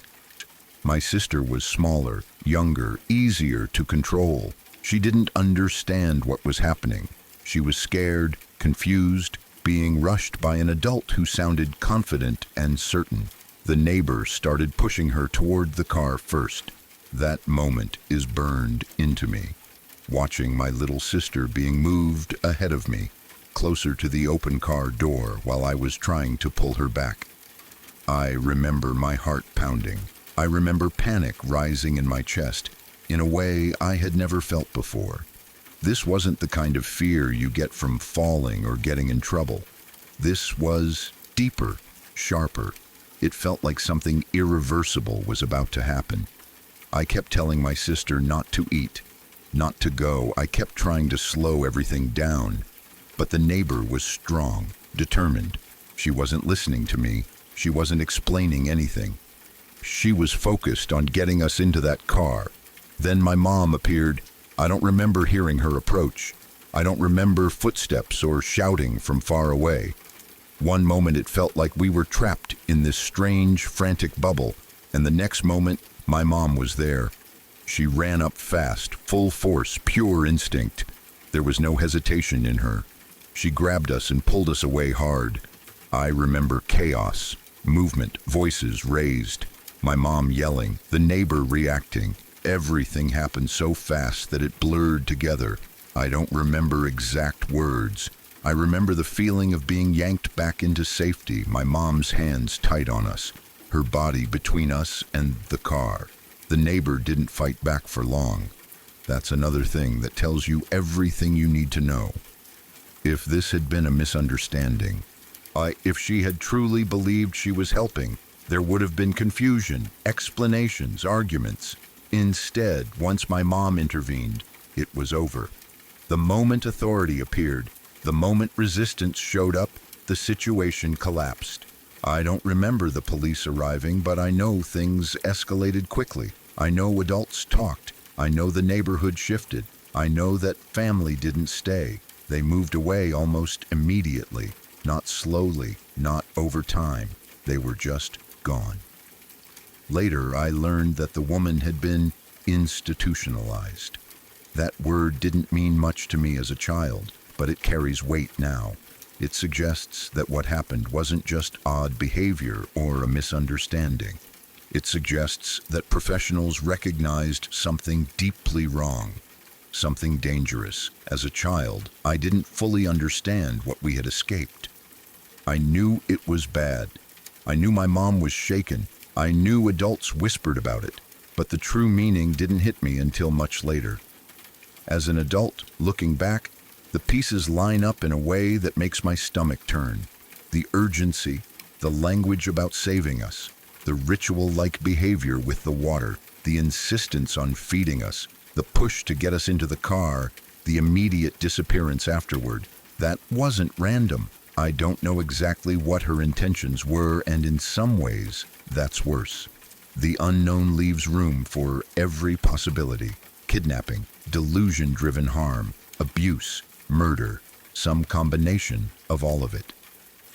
My sister was smaller, younger, easier to control. She didn't understand what was happening. She was scared, confused, being rushed by an adult who sounded confident and certain. The neighbor started pushing her toward the car first. That moment is burned into me. Watching my little sister being moved ahead of me, closer to the open car door while I was trying to pull her back. I remember my heart pounding. I remember panic rising in my chest in a way I had never felt before. This wasn't the kind of fear you get from falling or getting in trouble. This was deeper, sharper. It felt like something irreversible was about to happen. I kept telling my sister not to eat, not to go. I kept trying to slow everything down. But the neighbor was strong, determined. She wasn't listening to me. She wasn't explaining anything. She was focused on getting us into that car. Then my mom appeared. I don't remember hearing her approach. I don't remember footsteps or shouting from far away. One moment it felt like we were trapped in this strange, frantic bubble, and the next moment, my mom was there. She ran up fast, full force, pure instinct. There was no hesitation in her. She grabbed us and pulled us away hard. I remember chaos, movement, voices raised, my mom yelling, the neighbor reacting. Everything happened so fast that it blurred together. I don't remember exact words. I remember the feeling of being yanked back into safety, my mom's hands tight on us, her body between us and the car. The neighbor didn't fight back for long. That's another thing that tells you everything you need to know. If this had been a misunderstanding, if she had truly believed she was helping, there would have been confusion, explanations, arguments. Instead, once my mom intervened, it was over. The moment authority appeared, the moment resistance showed up, the situation collapsed. I don't remember the police arriving, but I know things escalated quickly. I know adults talked. I know the neighborhood shifted. I know that family didn't stay. They moved away almost immediately, not slowly, not over time. They were just gone. Later, I learned that the woman had been institutionalized. That word didn't mean much to me as a child, but it carries weight now. It suggests that what happened wasn't just odd behavior or a misunderstanding. It suggests that professionals recognized something deeply wrong, something dangerous. As a child, I didn't fully understand what we had escaped. I knew it was bad. I knew my mom was shaken. I knew adults whispered about it, but the true meaning didn't hit me until much later. As an adult, looking back, the pieces line up in a way that makes my stomach turn. The urgency, the language about saving us, the ritual-like behavior with the water, the insistence on feeding us, the push to get us into the car, the immediate disappearance afterward. That wasn't random. I don't know exactly what her intentions were, and in some ways, that's worse. The unknown leaves room for every possibility. Kidnapping, delusion-driven harm, abuse, murder, some combination of all of it.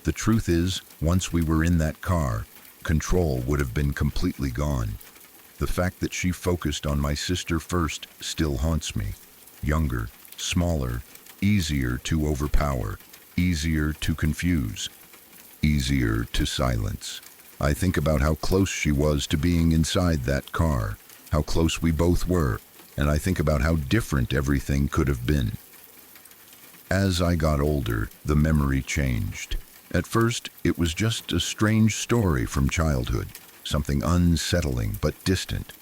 The truth is, once we were in that car, control would have been completely gone. The fact that she focused on my sister first still haunts me. Younger, smaller, easier to overpower, easier to confuse, easier to silence. I think about how close she was to being inside that car, how close we both were, and I think about how different everything could have been. As I got older, the memory changed. At first, it was just a strange story from childhood, something unsettling but distant.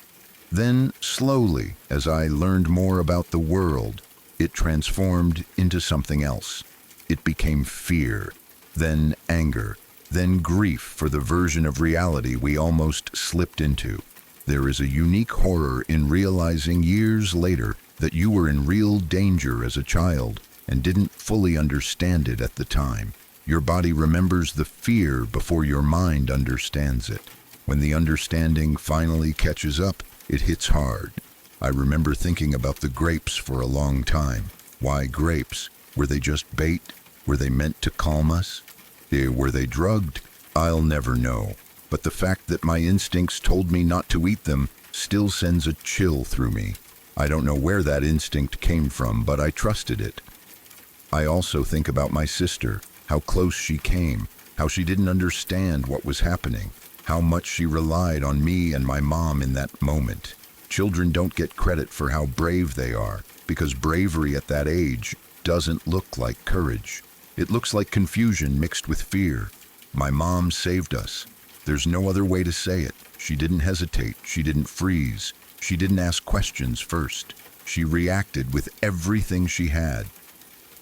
Then, slowly, as I learned more about the world, it transformed into something else. It became fear, then anger, then grief for the version of reality we almost slipped into. There is a unique horror in realizing years later that you were in real danger as a child and didn't fully understand it at the time. Your body remembers the fear before your mind understands it. When the understanding finally catches up, it hits hard. I remember thinking about the grapes for a long time. Why grapes? Were they just bait? Were they meant to calm us? Were they drugged? I'll never know. But the fact that my instincts told me not to eat them still sends a chill through me. I don't know where that instinct came from, but I trusted it. I also think about my sister, how close she came, how she didn't understand what was happening, how much she relied on me and my mom in that moment. Children don't get credit for how brave they are, because bravery at that age doesn't look like courage. It looks like confusion mixed with fear. My mom saved us. There's no other way to say it. She didn't hesitate. She didn't freeze. She didn't ask questions first. She reacted with everything she had.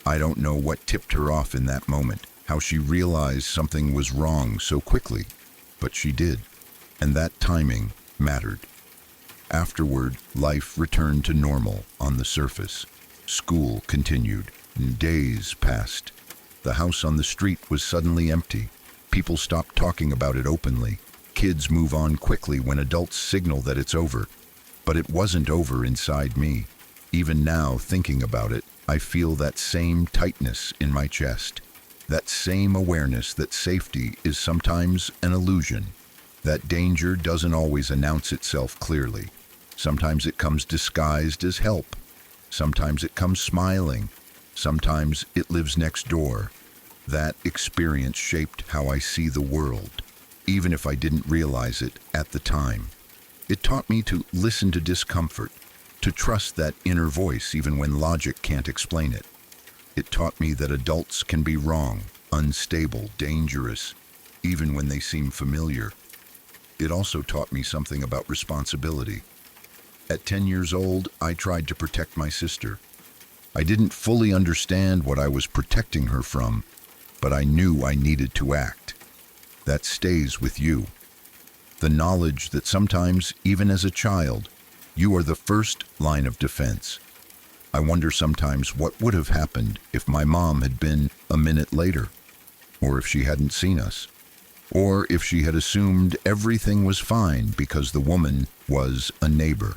I don't know what tipped her off in that moment, how she realized something was wrong so quickly, but she did, and that timing mattered. Afterward, life returned to normal on the surface. School continued, and days passed. The house on the street was suddenly empty. People stopped talking about it openly. Kids move on quickly when adults signal that it's over. But it wasn't over inside me. Even now, thinking about it, I feel that same tightness in my chest. That same awareness that safety is sometimes an illusion. That danger doesn't always announce itself clearly. Sometimes it comes disguised as help. Sometimes it comes smiling. Sometimes it lives next door. That experience shaped how I see the world, even if I didn't realize it at the time. It taught me to listen to discomfort, to trust that inner voice even when logic can't explain it. It taught me that adults can be wrong, unstable, dangerous, even when they seem familiar. It also taught me something about responsibility. At 10 years old, I tried to protect my sister. I didn't fully understand what I was protecting her from, but I knew I needed to act. That stays with you. The knowledge that sometimes, even as a child, you are the first line of defense. I wonder sometimes what would have happened if my mom had been a minute later, or if she hadn't seen us, or if she had assumed everything was fine because the woman was a neighbor.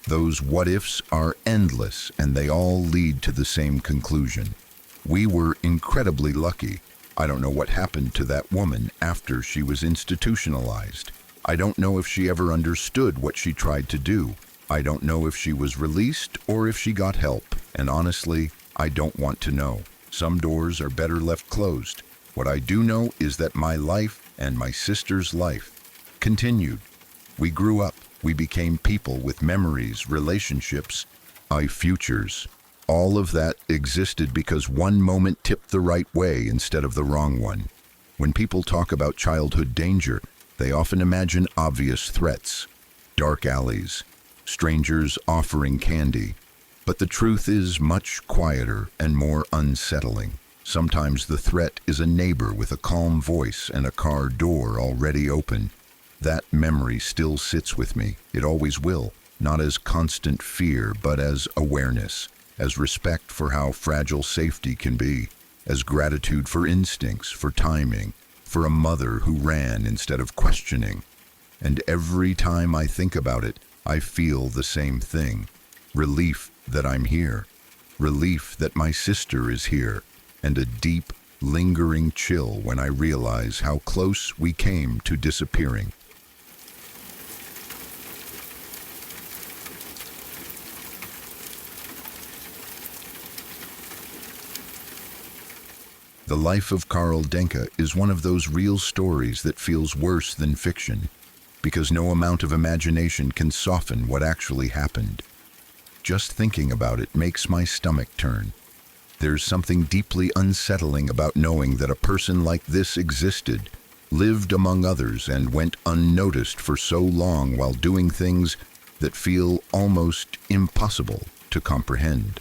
Those what-ifs are endless, and they all lead to the same conclusion. We were incredibly lucky. I don't know what happened to that woman after she was institutionalized. I don't know if she ever understood what she tried to do. I don't know if she was released or if she got help. And honestly, I don't want to know. Some doors are better left closed. What I do know is that my life and my sister's life continued. We grew up. We became people with memories, relationships, futures. All of that existed because one moment tipped the right way instead of the wrong one. When people talk about childhood danger, they often imagine obvious threats, dark alleys, strangers offering candy. But the truth is much quieter and more unsettling. Sometimes the threat is a neighbor with a calm voice and a car door already open. That memory still sits with me. It always will, not as constant fear, but as awareness, as respect for how fragile safety can be, as gratitude for instincts, for timing, for a mother who ran instead of questioning. And every time I think about it, I feel the same thing. Relief that I'm here. Relief that my sister is here. And a deep, lingering chill when I realize how close we came to disappearing. The life of Karl Denke is one of those real stories that feels worse than fiction, because no amount of imagination can soften what actually happened. Just thinking about it makes my stomach turn. There's something deeply unsettling about knowing that a person like this existed, lived among others, and went unnoticed for so long while doing things that feel almost impossible to comprehend.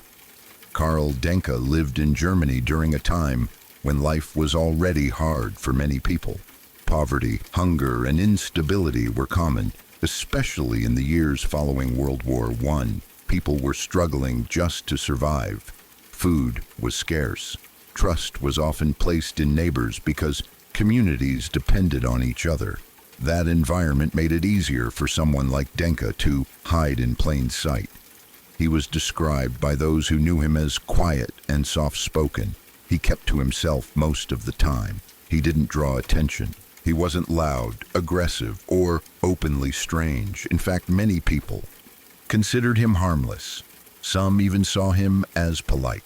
Karl Denke lived in Germany during a time when life was already hard for many people. Poverty, hunger, and instability were common, Especially in the years following World War I, people were struggling just to survive. Food was scarce. Trust was often placed in neighbors because communities depended on each other. That environment made it easier for someone like Denka to hide in plain sight. He was described by those who knew him as quiet and soft-spoken. He kept to himself most of the time. He didn't draw attention. He wasn't loud, aggressive, or openly strange. In fact, many people considered him harmless. Some even saw him as polite.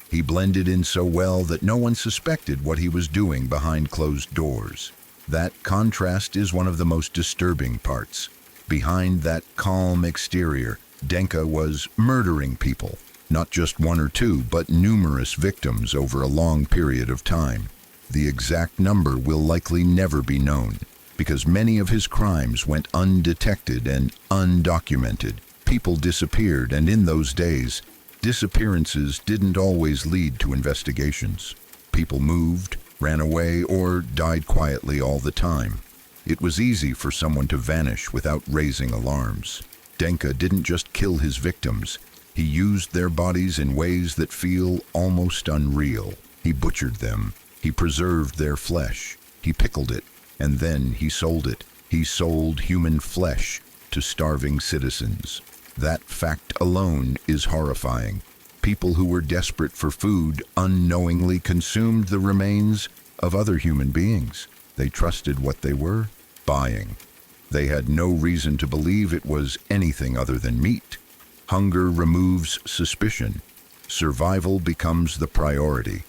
He blended in so well that no one suspected what he was doing behind closed doors. That contrast is one of the most disturbing parts. Behind that calm exterior, Denka was murdering people. Not just one or two, but numerous victims over a long period of time. The exact number will likely never be known, because many of his crimes went undetected and undocumented. People disappeared, and in those days, disappearances didn't always lead to investigations. People moved, ran away, or died quietly all the time. It was easy for someone to vanish without raising alarms. Denka didn't just kill his victims. He used their bodies in ways that feel almost unreal. He butchered them. He preserved their flesh. He pickled it, and then he sold it. He sold human flesh to starving citizens. That fact alone is horrifying. People who were desperate for food unknowingly consumed the remains of other human beings. They trusted what they were buying. They had no reason to believe it was anything other than meat. Hunger removes suspicion. Survival becomes the priority.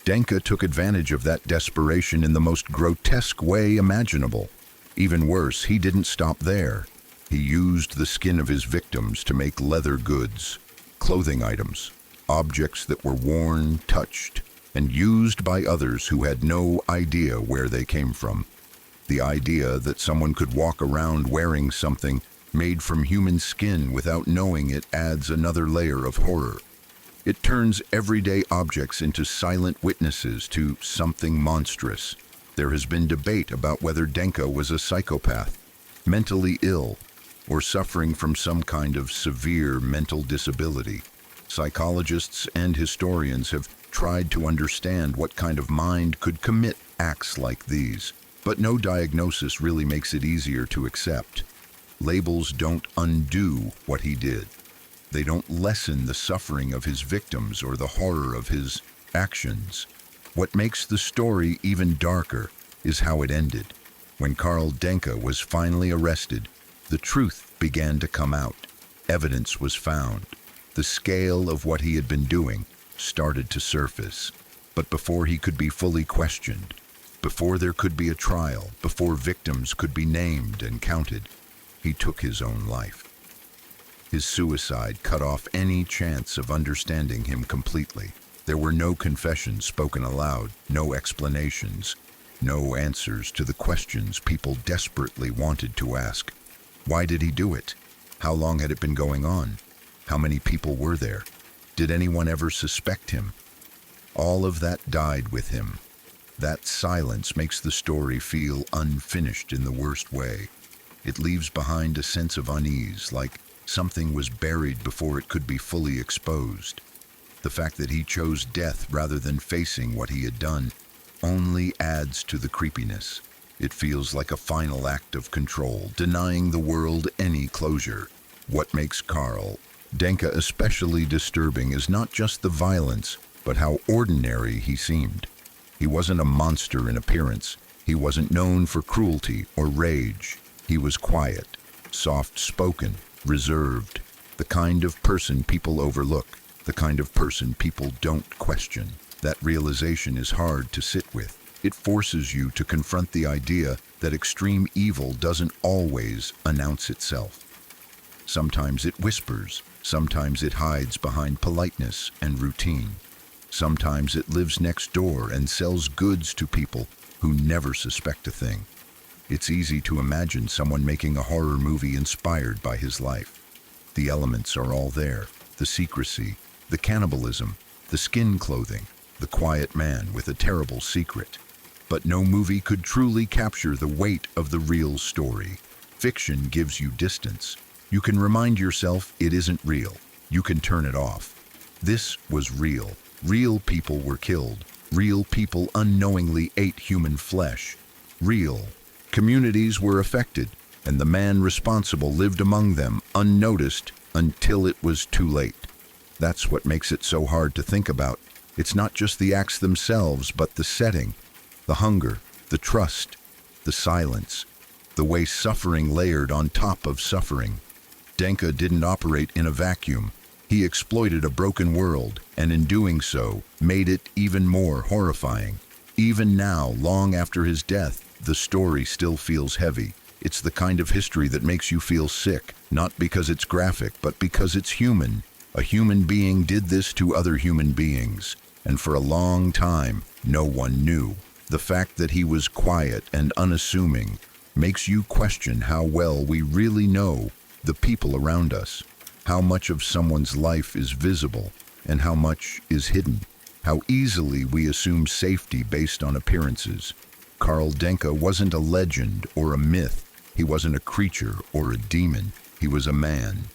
Denka took advantage of that desperation in the most grotesque way imaginable. Even worse, he didn't stop there. He used the skin of his victims to make leather goods, clothing items, objects that were worn, touched, and used by others who had no idea where they came from. The idea that someone could walk around wearing something made from human skin without knowing it adds another layer of horror. It turns everyday objects into silent witnesses to something monstrous. There has been debate about whether Denka was a psychopath, mentally ill, or suffering from some kind of severe mental disability. Psychologists and historians have tried to understand what kind of mind could commit acts like these, but no diagnosis really makes it easier to accept. Labels don't undo what he did. They don't lessen the suffering of his victims or the horror of his actions. What makes the story even darker is how it ended. When Karl Denka was finally arrested, the truth began to come out. Evidence was found. The scale of what he had been doing started to surface. But before he could be fully questioned, before there could be a trial, before victims could be named and counted, he took his own life. His suicide cut off any chance of understanding him completely. There were no confessions spoken aloud, no explanations, no answers to the questions people desperately wanted to ask. Why did he do it? How long had it been going on? How many people were there? Did anyone ever suspect him? All of that died with him. That silence makes the story feel unfinished in the worst way. It leaves behind a sense of unease, like something was buried before it could be fully exposed. The fact that he chose death rather than facing what he had done only adds to the creepiness. It feels like a final act of control, denying the world any closure. What makes Karl Denka especially disturbing is not just the violence, but how ordinary he seemed. He wasn't a monster in appearance. He wasn't known for cruelty or rage. He was quiet, soft-spoken, reserved, the kind of person people overlook, the kind of person people don't question. That realization is hard to sit with. It forces you to confront the idea that extreme evil doesn't always announce itself. Sometimes it whispers, sometimes it hides behind politeness and routine. Sometimes it lives next door and sells goods to people who never suspect a thing. It's easy to imagine someone making a horror movie inspired by his life. The elements are all there: the secrecy, the cannibalism, the skin clothing, the quiet man with a terrible secret. But no movie could truly capture the weight of the real story. Fiction gives you distance. You can remind yourself it isn't real. You can turn it off. This was real. Real people were killed. Real people unknowingly ate human flesh. Real. Communities were affected, and the man responsible lived among them unnoticed until it was too late. That's what makes it so hard to think about. It's not just the acts themselves, but the setting, the hunger, the trust, the silence, the way suffering layered on top of suffering. Denka didn't operate in a vacuum. He exploited a broken world, and in doing so, made it even more horrifying. Even now, long after his death, the story still feels heavy. It's the kind of history that makes you feel sick, not because it's graphic, but because it's human. A human being did this to other human beings, and for a long time, no one knew. The fact that he was quiet and unassuming makes you question how well we really know the people around us, how much of someone's life is visible and how much is hidden, how easily we assume safety based on appearances. Karl Denke wasn't a legend or a myth. He wasn't a creature or a demon. He was a man.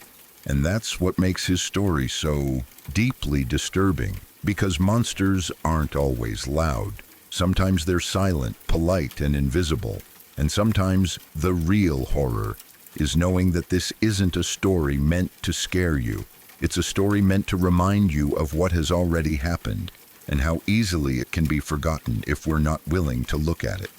And that's what makes his story so deeply disturbing, because monsters aren't always loud. Sometimes they're silent, polite, and invisible. And sometimes the real horror is knowing that this isn't a story meant to scare you. It's a story meant to remind you of what has already happened and how easily it can be forgotten if we're not willing to look at it.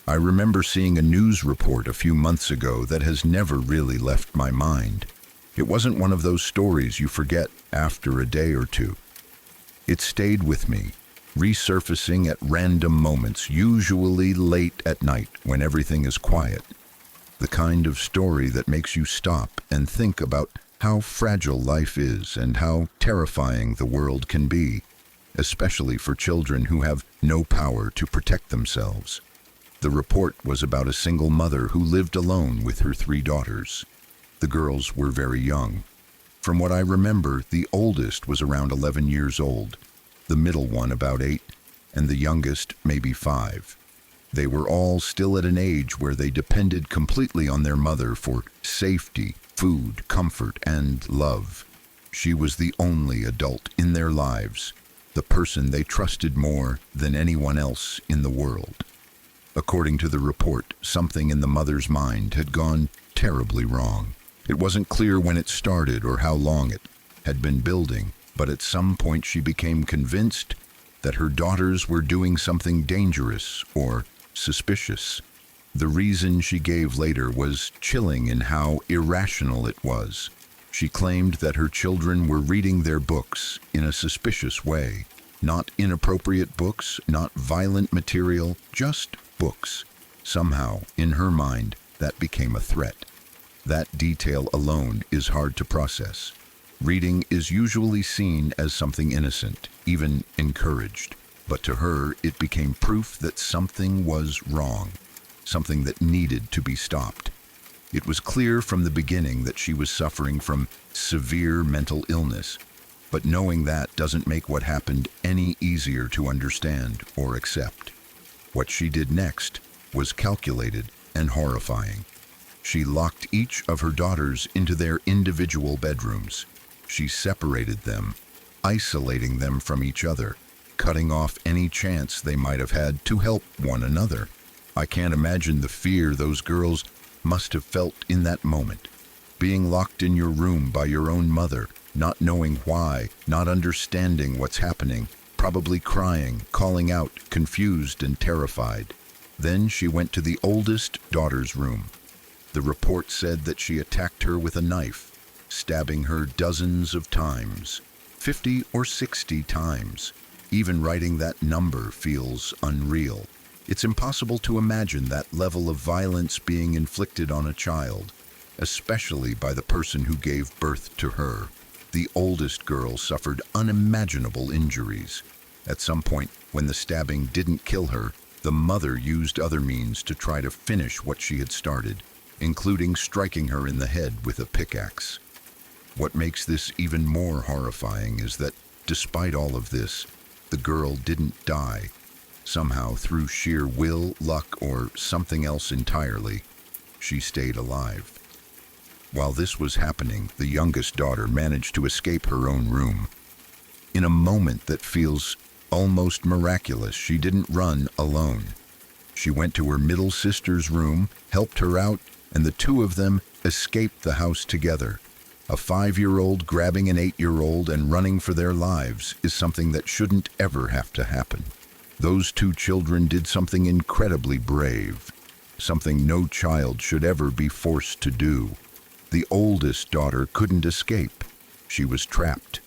I remember seeing a news report a few months ago that has never really left my mind. It wasn't one of those stories you forget after a day or two. It stayed with me, resurfacing at random moments, usually late at night when everything is quiet. The kind of story that makes you stop and think about how fragile life is and how terrifying the world can be, especially for children who have no power to protect themselves. The report was about a single mother who lived alone with her 3 daughters. The girls were very young. From what I remember, the oldest was around 11 years old, the middle one about 8, and the youngest maybe 5. They were all still at an age where they depended completely on their mother for safety, food, comfort, and love. She was the only adult in their lives, the person they trusted more than anyone else in the world. According to the report, something in the mother's mind had gone terribly wrong. It wasn't clear when it started or how long it had been building, but at some point she became convinced that her daughters were doing something dangerous or suspicious. The reason she gave later was chilling in how irrational it was. She claimed that her children were reading their books in a suspicious way. Not inappropriate books, not violent material, just books. Somehow, in her mind, that became a threat. That detail alone is hard to process. Reading is usually seen as something innocent, even encouraged. But to her, it became proof that something was wrong, something that needed to be stopped. It was clear from the beginning that she was suffering from severe mental illness, but knowing that doesn't make what happened any easier to understand or accept. What she did next was calculated and horrifying. She locked each of her daughters into their individual bedrooms. She separated them, isolating them from each other, cutting off any chance they might have had to help one another. I can't imagine the fear those girls must have felt in that moment. Being locked in your room by your own mother, not knowing why, not understanding what's happening, probably crying, calling out, confused and terrified. Then she went to the oldest daughter's room. The report said that she attacked her with a knife, stabbing her dozens of times, 50 or 60 times. Even writing that number feels unreal. It's impossible to imagine that level of violence being inflicted on a child, especially by the person who gave birth to her. The oldest girl suffered unimaginable injuries. At some point, when the stabbing didn't kill her, the mother used other means to try to finish what she had started, including striking her in the head with a pickaxe. What makes this even more horrifying is that, despite all of this, the girl didn't die. Somehow, through sheer will, luck, or something else entirely, she stayed alive. While this was happening, the youngest daughter managed to escape her own room. In a moment that feels almost miraculous, she didn't run alone. She went to her middle sister's room, helped her out, and the two of them escaped the house together. A 5-year-old grabbing an 8-year-old and running for their lives is something that shouldn't ever have to happen. Those two children did something incredibly brave, something no child should ever be forced to do. The oldest daughter couldn't escape. She was trapped.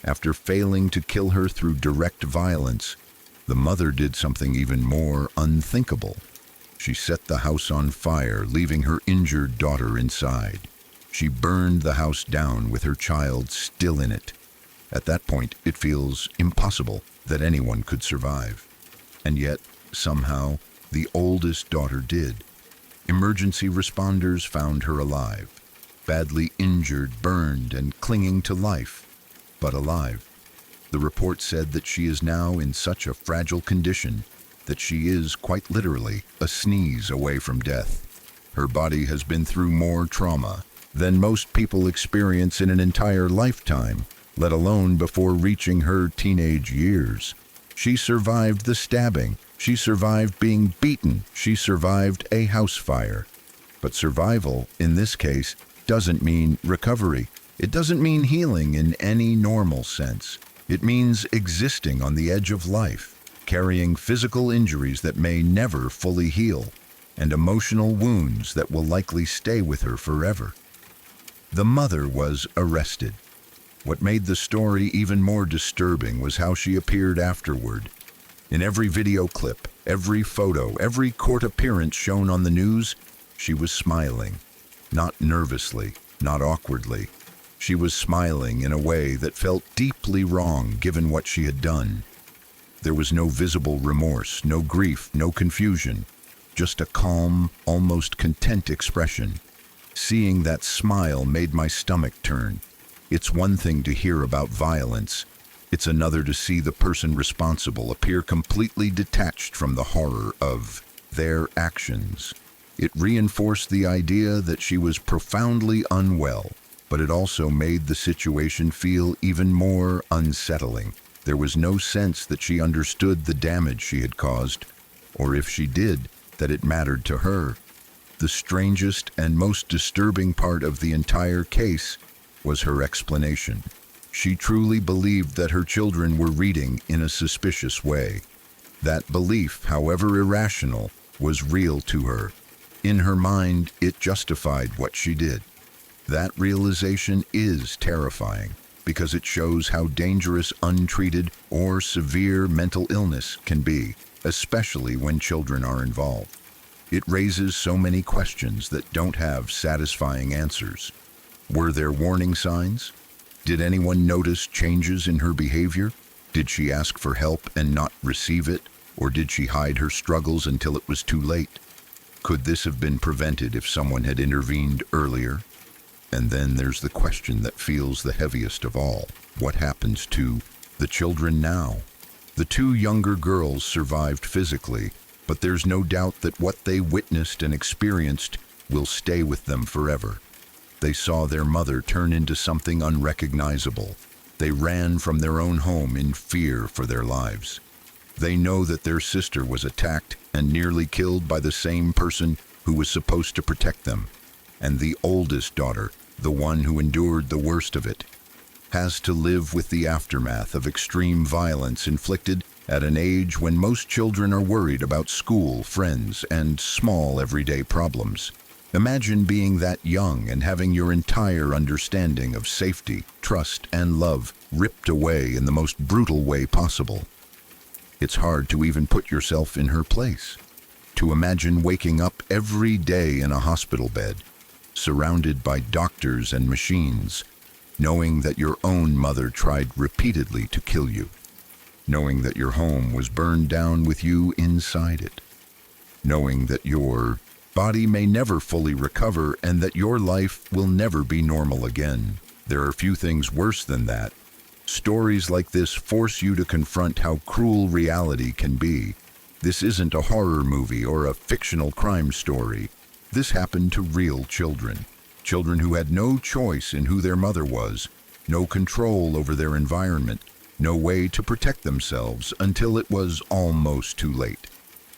After failing to kill her through direct violence, the mother did something even more unthinkable. She set the house on fire, leaving her injured daughter inside. She burned the house down with her child still in it. At that point, it feels impossible that anyone could survive. And yet, somehow, the oldest daughter did. Emergency responders found her alive, badly injured, burned, and clinging to life, but alive. The report said that she is now in such a fragile condition that she is, quite literally, a sneeze away from death. Her body has been through more trauma than most people experience in an entire lifetime, let alone before reaching her teenage years. She survived the stabbing. She survived being beaten. She survived a house fire. But survival, in this case, doesn't mean recovery. It doesn't mean healing in any normal sense. It means existing on the edge of life, carrying physical injuries that may never fully heal, and emotional wounds that will likely stay with her forever. The mother was arrested. What made the story even more disturbing was how she appeared afterward. In every video clip, every photo, every court appearance shown on the news, she was smiling. Not nervously, not awkwardly. She was smiling in a way that felt deeply wrong given what she had done. There was no visible remorse, no grief, no confusion, just a calm, almost content expression. Seeing that smile made my stomach turn. It's one thing to hear about violence. It's another to see the person responsible appear completely detached from the horror of their actions. It reinforced the idea that she was profoundly unwell, but it also made the situation feel even more unsettling. There was no sense that she understood the damage she had caused, or if she did, that it mattered to her. The strangest and most disturbing part of the entire case was her explanation. She truly believed that her children were reading in a suspicious way. That belief, however irrational, was real to her. In her mind, it justified what she did. That realization is terrifying because it shows how dangerous untreated or severe mental illness can be, especially when children are involved. It raises so many questions that don't have satisfying answers. Were there warning signs? Did anyone notice changes in her behavior? Did she ask for help and not receive it? Or did she hide her struggles until it was too late? Could this have been prevented if someone had intervened earlier? And then there's the question that feels the heaviest of all. What happens to the children now? The two younger girls survived physically, but there's no doubt that what they witnessed and experienced will stay with them forever. They saw their mother turn into something unrecognizable. They ran from their own home in fear for their lives. They know that their sister was attacked and nearly killed by the same person who was supposed to protect them. And the oldest daughter, the one who endured the worst of it, has to live with the aftermath of extreme violence inflicted at an age when most children are worried about school, friends, and small everyday problems. Imagine being that young and having your entire understanding of safety, trust, and love ripped away in the most brutal way possible. It's hard to even put yourself in her place. To imagine waking up every day in a hospital bed, surrounded by doctors and machines, knowing that your own mother tried repeatedly to kill you, knowing that your home was burned down with you inside it, knowing that your body may never fully recover and that your life will never be normal again. There are few things worse than that. Stories like this force you to confront how cruel reality can be. This isn't a horror movie or a fictional crime story. This happened to real children. Children who had no choice in who their mother was, no control over their environment, no way to protect themselves until it was almost too late.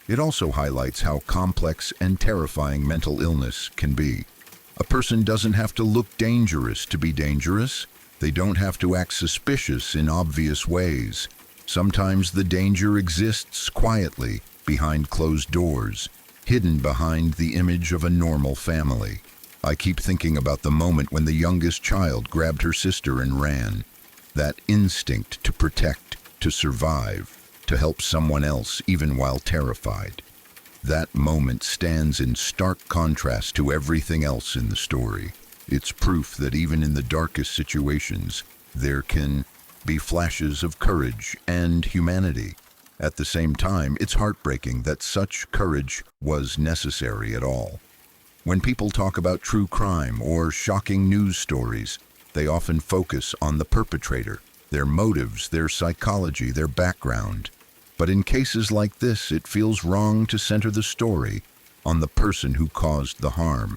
It also highlights how complex and terrifying mental illness can be. A person doesn't have to look dangerous to be dangerous. They don't have to act suspicious in obvious ways. Sometimes the danger exists quietly, behind closed doors, hidden behind the image of a normal family. I keep thinking about the moment when the youngest child grabbed her sister and ran. That instinct to protect, to survive, to help someone else even while terrified. That moment stands in stark contrast to everything else in the story. It's proof that even in the darkest situations, there can be flashes of courage and humanity. At the same time, it's heartbreaking that such courage was necessary at all. When people talk about true crime or shocking news stories, they often focus on the perpetrator, their motives, their psychology, their background. But in cases like this, it feels wrong to center the story on the person who caused the harm.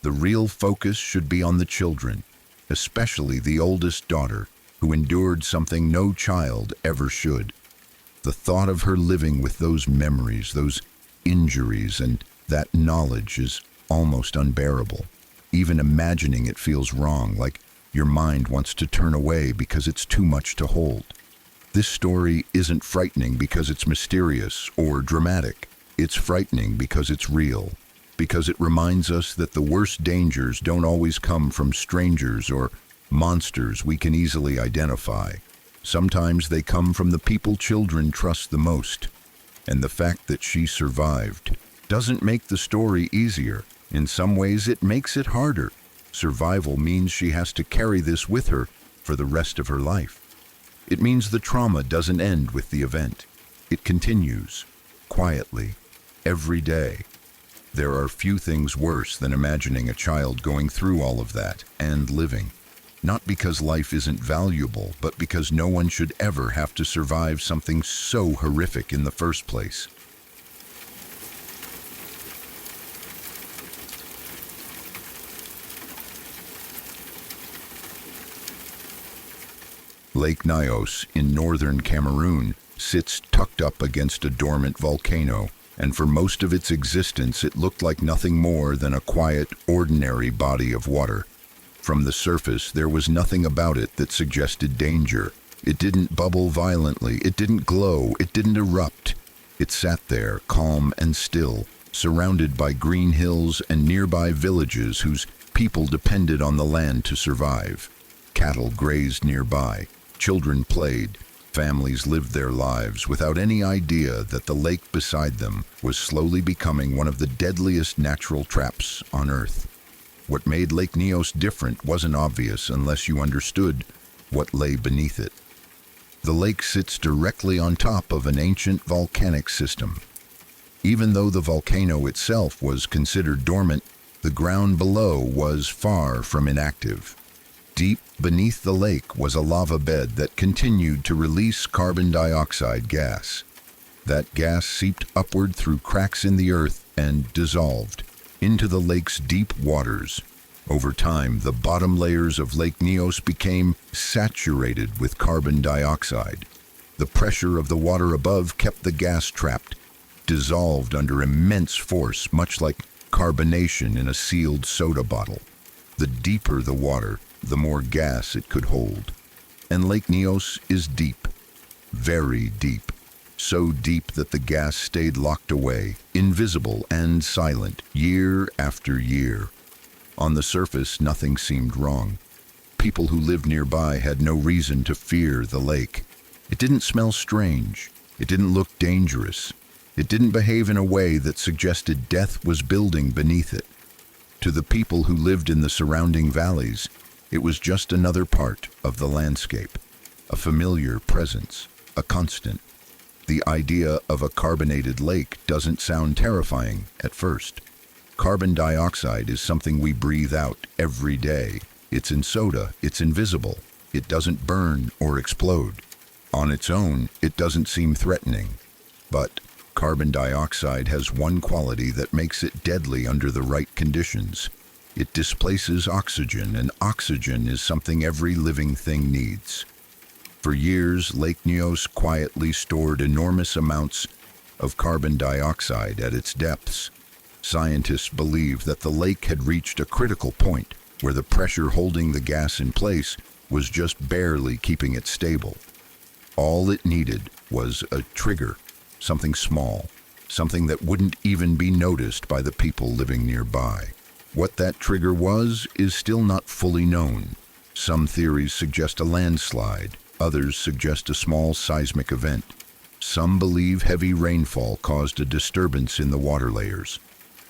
The real focus should be on the children, especially the oldest daughter, who endured something no child ever should. The thought of her living with those memories, those injuries, and that knowledge is almost unbearable. Even imagining it feels wrong, like your mind wants to turn away because it's too much to hold. This story isn't frightening because it's mysterious or dramatic. It's frightening because it's real, because it reminds us that the worst dangers don't always come from strangers or monsters we can easily identify. Sometimes they come from the people children trust the most. And the fact that she survived doesn't make the story easier. In some ways, it makes it harder. Survival means she has to carry this with her for the rest of her life. It means the trauma doesn't end with the event. It continues, quietly, every day. There are few things worse than imagining a child going through all of that and living. Not because life isn't valuable, but because no one should ever have to survive something so horrific in the first place. Lake Nyos in northern Cameroon sits tucked up against a dormant volcano, and for most of its existence it looked like nothing more than a quiet, ordinary body of water. From the surface, there was nothing about it that suggested danger. It didn't bubble violently, it didn't glow, it didn't erupt. It sat there, calm and still, surrounded by green hills and nearby villages whose people depended on the land to survive. Cattle grazed nearby. Children played, families lived their lives without any idea that the lake beside them was slowly becoming one of the deadliest natural traps on Earth. What made Lake Nyos different wasn't obvious unless you understood what lay beneath it. The lake sits directly on top of an ancient volcanic system. Even though the volcano itself was considered dormant, the ground below was far from inactive. Deep beneath the lake was a lava bed that continued to release carbon dioxide gas. That gas seeped upward through cracks in the earth and dissolved into the lake's deep waters. Over time, the bottom layers of Lake Nyos became saturated with carbon dioxide. The pressure of the water above kept the gas trapped, dissolved under immense force, much like carbonation in a sealed soda bottle. The deeper the water, the more gas it could hold. And Lake Nyos is deep, very deep, so deep that the gas stayed locked away, invisible and silent, year after year. On the surface, nothing seemed wrong. People who lived nearby had no reason to fear the lake. It didn't smell strange. It didn't look dangerous. It didn't behave in a way that suggested death was building beneath it. To the people who lived in the surrounding valleys, it was just another part of the landscape, a familiar presence, a constant. The idea of a carbonated lake doesn't sound terrifying at first. Carbon dioxide is something we breathe out every day. It's in soda, it's invisible. It doesn't burn or explode. On its own, it doesn't seem threatening. But carbon dioxide has one quality that makes it deadly under the right conditions. It displaces oxygen, and oxygen is something every living thing needs. For years, Lake Nyos quietly stored enormous amounts of carbon dioxide at its depths. Scientists believe that the lake had reached a critical point where the pressure holding the gas in place was just barely keeping it stable. All it needed was a trigger, something small, something that wouldn't even be noticed by the people living nearby. What that trigger was is still not fully known. Some theories suggest a landslide, others suggest a small seismic event. Some believe heavy rainfall caused a disturbance in the water layers.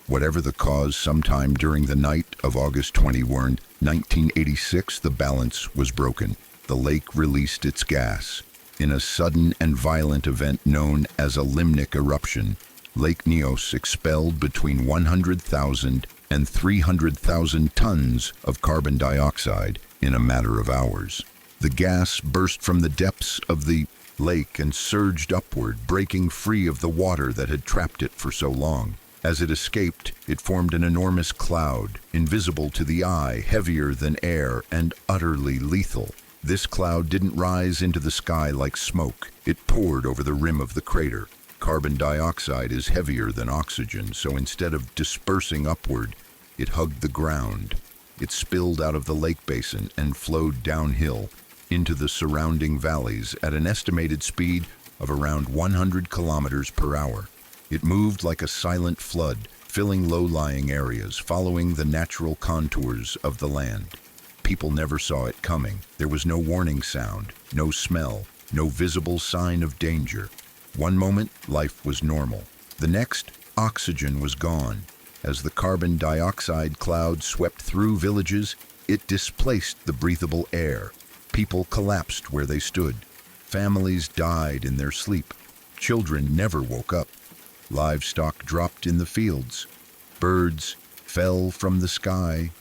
Whatever the cause, sometime during the night of August 21, 1986, the balance was broken. The lake released its gas. In a sudden and violent event known as a limnic eruption, Lake Nyos expelled between 100,000 and 300,000 tons of carbon dioxide in a matter of hours. The gas burst from the depths of the lake and surged upward, breaking free of the water that had trapped it for so long. As it escaped, it formed an enormous cloud, invisible to the eye, heavier than air, and utterly lethal. This cloud didn't rise into the sky like smoke. It poured over the rim of the crater. Carbon dioxide is heavier than oxygen, so instead of dispersing upward, it hugged the ground. It spilled out of the lake basin and flowed downhill into the surrounding valleys at an estimated speed of around 100 kilometers per hour. It moved like a silent flood, filling low-lying areas, following the natural contours of the land. People never saw it coming. There was no warning sound, no smell, no visible sign of danger. One moment, life was normal. The next, oxygen was gone. As the carbon dioxide cloud swept through villages, it displaced the breathable air. People collapsed where they stood. Families died in their sleep. Children never woke up. Livestock dropped in the fields. Birds fell from the sky.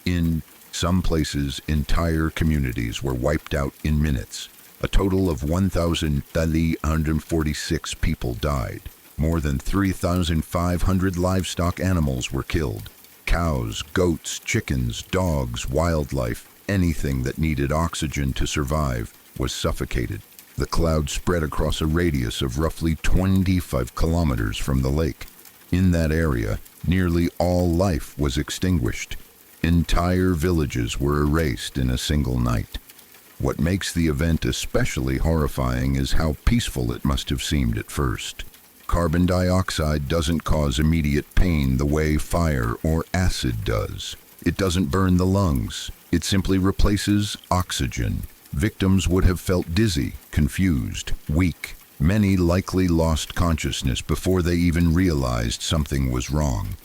In some places, entire communities were wiped out in minutes. A total of 1,346 people died. More than 3,500 livestock animals were killed. Cows, goats, chickens, dogs, wildlife, anything that needed oxygen to survive was suffocated. The cloud spread across a radius of roughly 25 kilometers from the lake. In that area, nearly all life was extinguished. Entire villages were erased in a single night. What makes the event especially horrifying is how peaceful it must have seemed at first. Carbon dioxide doesn't cause immediate pain the way fire or acid does. It doesn't burn the lungs. It simply replaces oxygen. Victims would have felt dizzy, confused, weak. Many likely lost consciousness before they even realized something was wrong.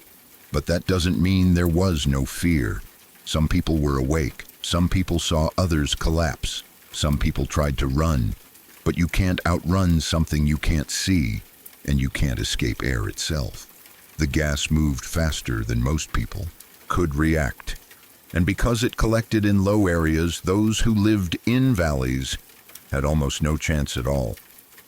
But that doesn't mean there was no fear. Some people were awake. Some people saw others collapse. Some people tried to run. But you can't outrun something you can't see, and you can't escape air itself. The gas moved faster than most people could react. And because it collected in low areas, those who lived in valleys had almost no chance at all.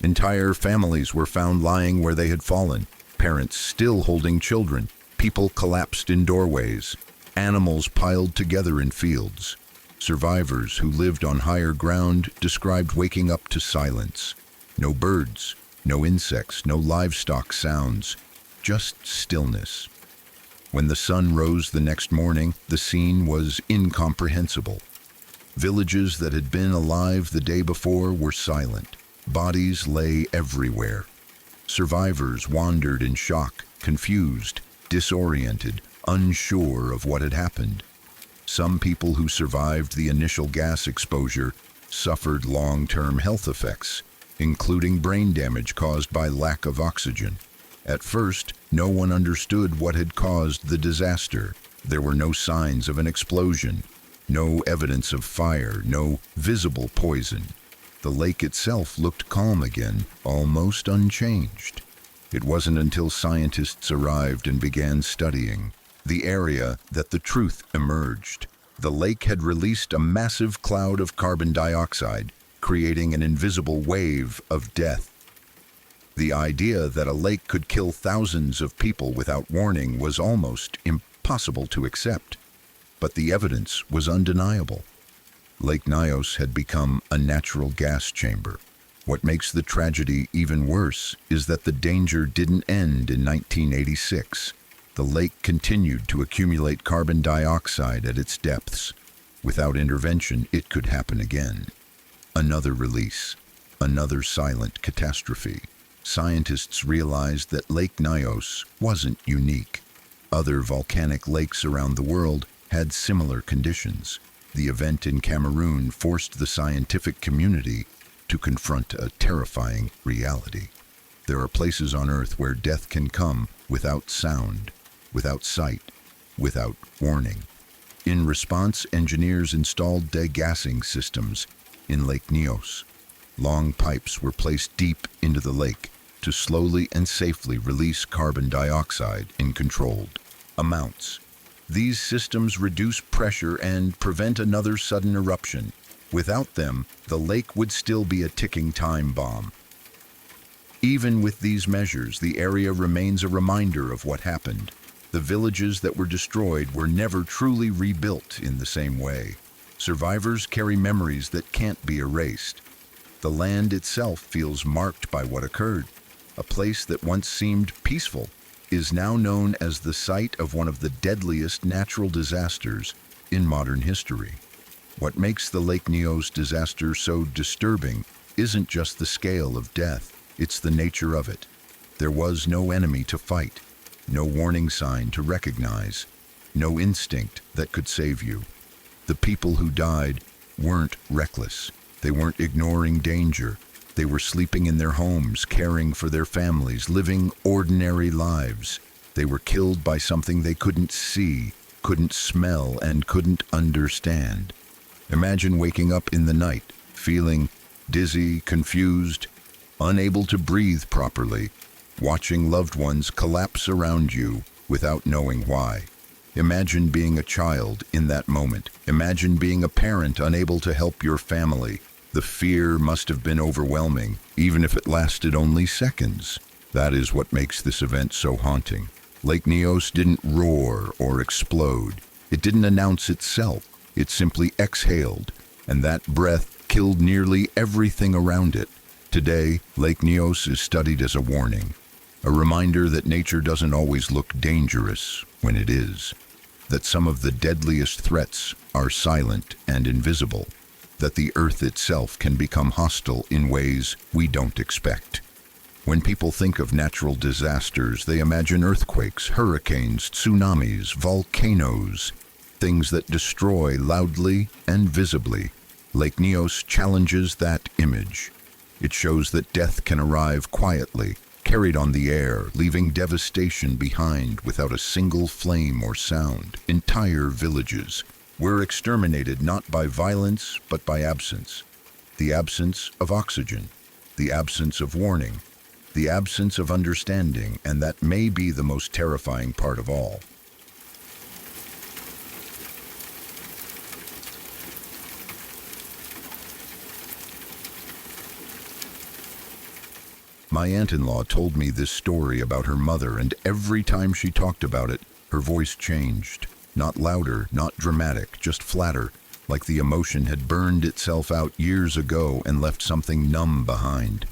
Entire families were found lying where they had fallen, parents still holding children, people collapsed in doorways, animals piled together in fields. Survivors who lived on higher ground described waking up to silence. No birds, no insects, no livestock sounds, just stillness. When the sun rose the next morning, the scene was incomprehensible. Villages that had been alive the day before were silent. Bodies lay everywhere. Survivors wandered in shock, confused, disoriented, unsure of what had happened. Some people who survived the initial gas exposure suffered long-term health effects, including brain damage caused by lack of oxygen. At first, no one understood what had caused the disaster. There were no signs of an explosion, no evidence of fire, no visible poison. The lake itself looked calm again, almost unchanged. It wasn't until scientists arrived and began studying the area that the truth emerged. The lake had released a massive cloud of carbon dioxide, creating an invisible wave of death. The idea that a lake could kill thousands of people without warning was almost impossible to accept, but the evidence was undeniable. Lake Nyos had become a natural gas chamber. What makes the tragedy even worse is that the danger didn't end in 1986. The lake continued to accumulate carbon dioxide at its depths. Without intervention, it could happen again. Another release, another silent catastrophe. Scientists realized that Lake Nyos wasn't unique. Other volcanic lakes around the world had similar conditions. The event in Cameroon forced the scientific community to confront a terrifying reality. There are places on Earth where death can come without sound, without sight, without warning. In response, engineers installed degassing systems in Lake Nyos. Long pipes were placed deep into the lake to slowly and safely release carbon dioxide in controlled amounts. These systems reduce pressure and prevent another sudden eruption. Without them, the lake would still be a ticking time bomb. Even with these measures, the area remains a reminder of what happened. The villages that were destroyed were never truly rebuilt in the same way. Survivors carry memories that can't be erased. The land itself feels marked by what occurred. A place that once seemed peaceful is now known as the site of one of the deadliest natural disasters in modern history. What makes the Lake Nyos disaster so disturbing isn't just the scale of death, it's the nature of it. There was no enemy to fight, no warning sign to recognize, no instinct that could save you. The people who died weren't reckless. They weren't ignoring danger. They were sleeping in their homes, caring for their families, living ordinary lives. They were killed by something they couldn't see, couldn't smell, and couldn't understand. Imagine waking up in the night, feeling dizzy, confused, unable to breathe properly, watching loved ones collapse around you without knowing why. Imagine being a child in that moment. Imagine being a parent unable to help your family. The fear must have been overwhelming, even if it lasted only seconds. That is what makes this event so haunting. Lake Nyos didn't roar or explode. It didn't announce itself. It simply exhaled, and that breath killed nearly everything around it. Today, Lake Nyos is studied as a warning, a reminder that nature doesn't always look dangerous when it is, that some of the deadliest threats are silent and invisible, that the earth itself can become hostile in ways we don't expect. When people think of natural disasters, they imagine earthquakes, hurricanes, tsunamis, volcanoes, things that destroy loudly and visibly. Lake Nyos challenges that image. It shows that death can arrive quietly, carried on the air, leaving devastation behind without a single flame or sound. Entire villages were exterminated not by violence, but by absence. The absence of oxygen, the absence of warning, the absence of understanding, and that may be the most terrifying part of all. My aunt-in-law told me this story about her mother, and every time she talked about it, her voice changed. Not louder, not dramatic, just flatter, like the emotion had burned itself out years ago and left something numb behind.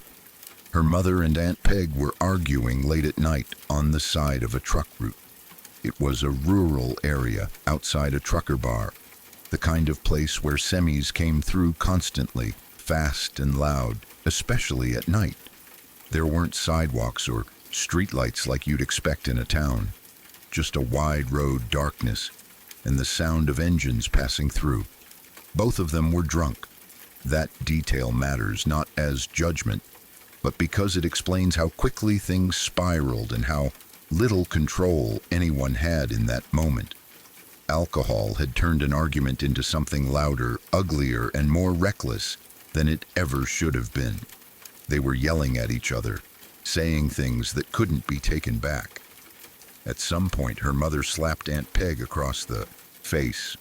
Her mother and Aunt Peg were arguing late at night on the side of a truck route. It was a rural area outside a trucker bar, the kind of place where semis came through constantly, fast and loud, especially at night. There weren't sidewalks or streetlights like you'd expect in a town. Just a wide road darkness and the sound of engines passing through. Both of them were drunk. That detail matters not as judgment, but because it explains how quickly things spiraled and how little control anyone had in that moment. Alcohol had turned an argument into something louder, uglier, and more reckless than it ever should have been. They were yelling at each other, saying things that couldn't be taken back. At some point, her mother slapped Aunt Peg across the face.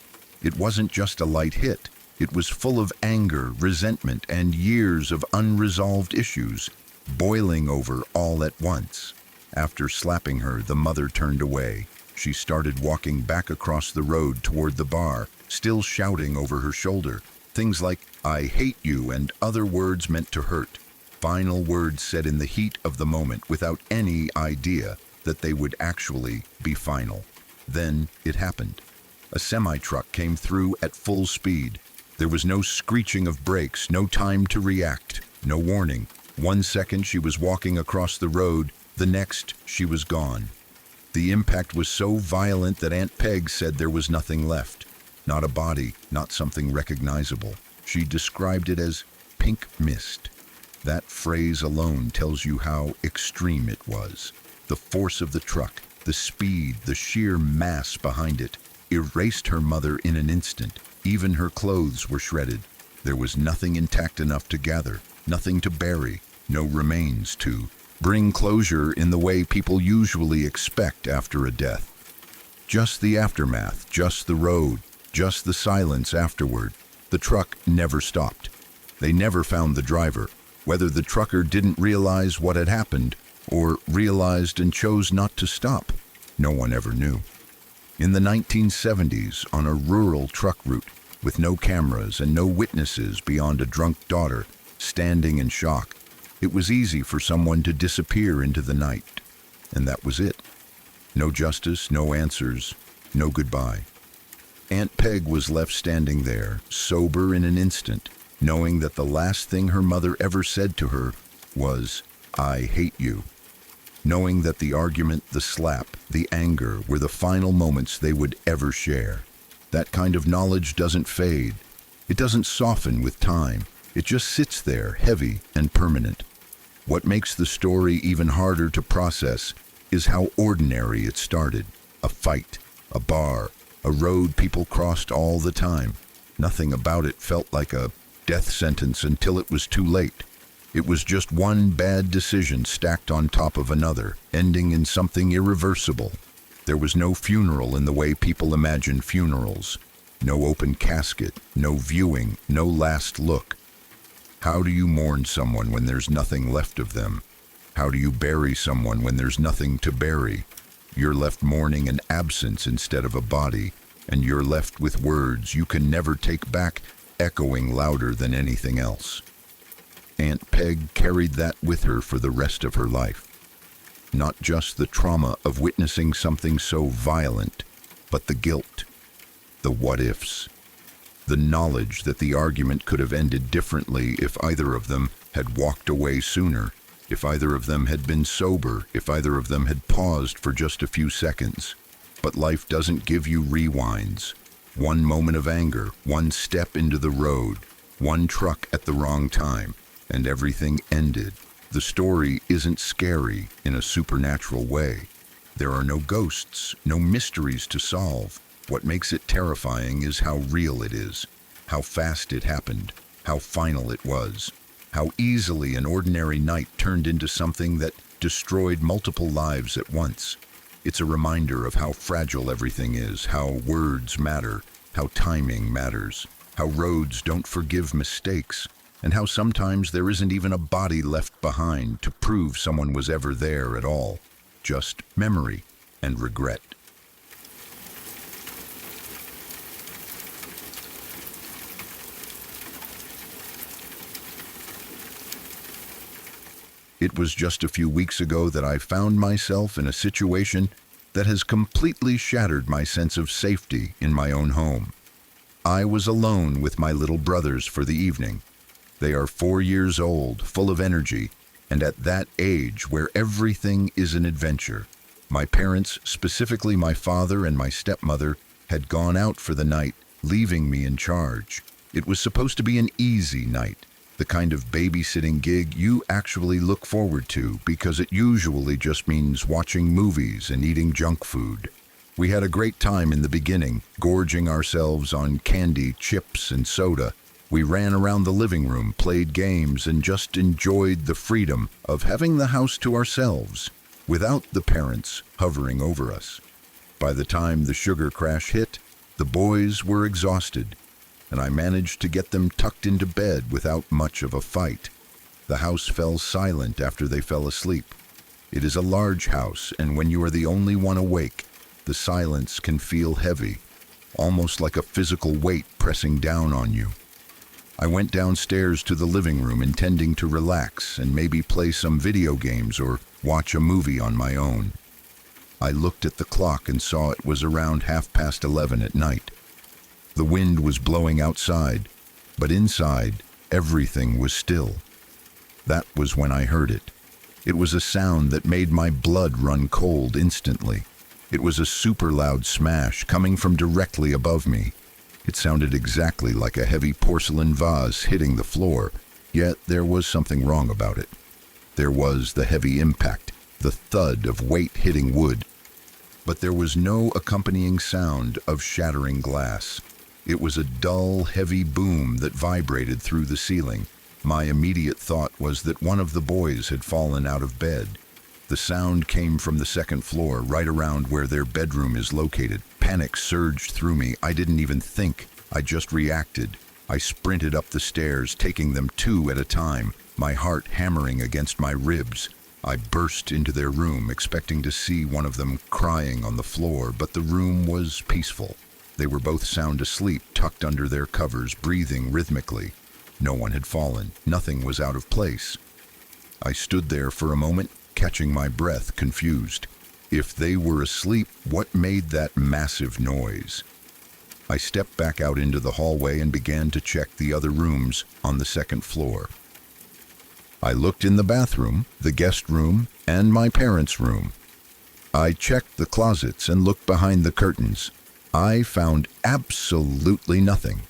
It wasn't just a light hit. It was full of anger, resentment, and years of unresolved issues, boiling over all at once. After slapping her, the mother turned away. She started walking back across the road toward the bar, still shouting over her shoulder. Things like, "I hate you," and other words meant to hurt. Final words said in the heat of the moment without any idea that they would actually be final. Then it happened. A semi-truck came through at full speed. There was no screeching of brakes, no time to react, no warning. 1 second she was walking across the road, the next she was gone. The impact was so violent that Aunt Peg said there was nothing left. Not a body, not something recognizable. She described it as pink mist. That phrase alone tells you how extreme it was. The force of the truck, the speed, the sheer mass behind it, erased her mother in an instant. Even her clothes were shredded. There was nothing intact enough to gather, nothing to bury, no remains to bring closure in the way people usually expect after a death. Just the aftermath, just the road, just the silence afterward. The truck never stopped. They never found the driver. Whether the trucker didn't realize what had happened or realized and chose not to stop, no one ever knew. In the 1970s, on a rural truck route, with no cameras and no witnesses beyond a drunk daughter standing in shock, it was easy for someone to disappear into the night. And that was it. No justice, no answers, no goodbye. Aunt Peg was left standing there, sober in an instant, knowing that the last thing her mother ever said to her was, "I hate you." Knowing that the argument, the slap, the anger were the final moments they would ever share. That kind of knowledge doesn't fade. It doesn't soften with time. It just sits there, heavy and permanent. What makes the story even harder to process is how ordinary it started. A fight, a bar, a road people crossed all the time. Nothing about it felt like a death sentence until it was too late. It was just one bad decision stacked on top of another, ending in something irreversible. There was no funeral in the way people imagine funerals. No open casket, no viewing, no last look. How do you mourn someone when there's nothing left of them? How do you bury someone when there's nothing to bury? You're left mourning an absence instead of a body, and you're left with words you can never take back, echoing louder than anything else. Aunt Peg carried that with her for the rest of her life. Not just the trauma of witnessing something so violent, but the guilt, the what-ifs, the knowledge that the argument could have ended differently if either of them had walked away sooner, if either of them had been sober, if either of them had paused for just a few seconds. But life doesn't give you rewinds. One moment of anger, one step into the road, one truck at the wrong time, and everything ended. The story isn't scary in a supernatural way. There are no ghosts, no mysteries to solve. What makes it terrifying is how real it is, how fast it happened, how final it was, how easily an ordinary night turned into something that destroyed multiple lives at once. It's a reminder of how fragile everything is, how words matter, how timing matters, how roads don't forgive mistakes, and how sometimes there isn't even a body left behind to prove someone was ever there at all. Just memory and regret. It was just a few weeks ago that I found myself in a situation that has completely shattered my sense of safety in my own home. I was alone with my little brothers for the evening. They are 4 years old, full of energy, and at that age where everything is an adventure. My parents, specifically my father and my stepmother, had gone out for the night, leaving me in charge. It was supposed to be an easy night, the kind of babysitting gig you actually look forward to because it usually just means watching movies and eating junk food. We had a great time in the beginning, gorging ourselves on candy, chips, and soda. We ran around the living room, played games, and just enjoyed the freedom of having the house to ourselves, without the parents hovering over us. By the time the sugar crash hit, The boys were exhausted, and I managed to get them tucked into bed without much of a fight. The house fell silent after they fell asleep. It is a large house, and when you are the only one awake, the silence can feel heavy, almost like a physical weight pressing down on you. I went downstairs to the living room intending to relax and maybe play some video games or watch a movie on my own. I looked at the clock and saw it was around 11:30 at night. The wind was blowing outside, but inside, everything was still. That was when I heard it. It was a sound that made my blood run cold instantly. It was a super loud smash coming from directly above me. It sounded exactly like a heavy porcelain vase hitting the floor, yet there was something wrong about it. There was the heavy impact, the thud of weight hitting wood, but there was no accompanying sound of shattering glass. It was a dull, heavy boom that vibrated through the ceiling. My immediate thought was that one of the boys had fallen out of bed. The sound came from the second floor, right around where their bedroom is located. Panic surged through me. I didn't even think. I just reacted. I sprinted up the stairs, taking them two at a time, my heart hammering against my ribs. I burst into their room, expecting to see one of them crying on the floor, but the room was peaceful. They were both sound asleep, tucked under their covers, breathing rhythmically. No one had fallen. Nothing was out of place. I stood there for a moment, catching my breath, confused. If they were asleep, what made that massive noise? I stepped back out into the hallway and began to check the other rooms on the second floor. I looked in the bathroom, the guest room, and my parents' room. I checked the closets and looked behind the curtains. I found absolutely nothing.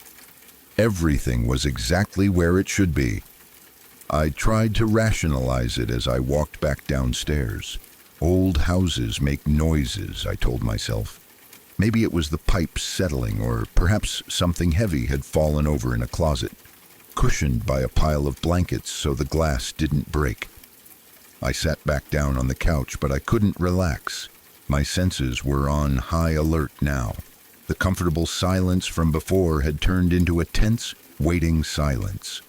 Everything was exactly where it should be. I tried to rationalize it as I walked back downstairs. Old houses make noises, I told myself. Maybe it was the pipes settling, or perhaps something heavy had fallen over in a closet, cushioned by a pile of blankets so the glass didn't break. I sat back down on the couch, but I couldn't relax. My senses were on high alert now. The comfortable silence from before had turned into a tense, waiting silence.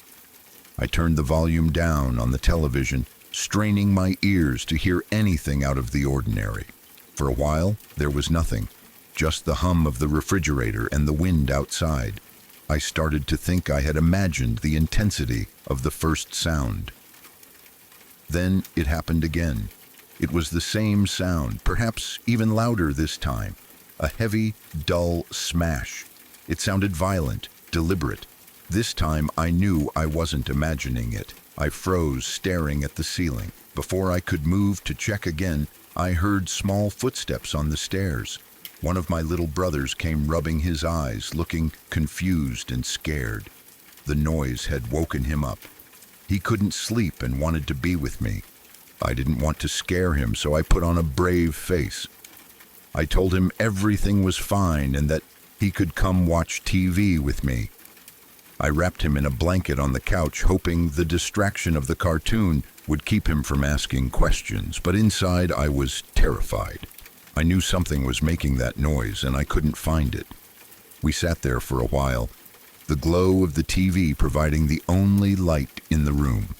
I turned the volume down on the television, straining my ears to hear anything out of the ordinary. For a while, there was nothing, just the hum of the refrigerator and the wind outside. I started to think I had imagined the intensity of the first sound. Then it happened again. It was the same sound, perhaps even louder this time. A heavy, dull smash. It sounded violent, deliberate. This time I knew I wasn't imagining it. I froze, staring at the ceiling. Before I could move to check again, I heard small footsteps on the stairs. One of my little brothers came rubbing his eyes, looking confused and scared. The noise had woken him up. He couldn't sleep and wanted to be with me. I didn't want to scare him, so I put on a brave face. I told him everything was fine and that he could come watch TV with me. I wrapped him in a blanket on the couch, hoping the distraction of the cartoon would keep him from asking questions, but inside I was terrified. I knew something was making that noise and I couldn't find it. We sat there for a while, the glow of the TV providing the only light in the room.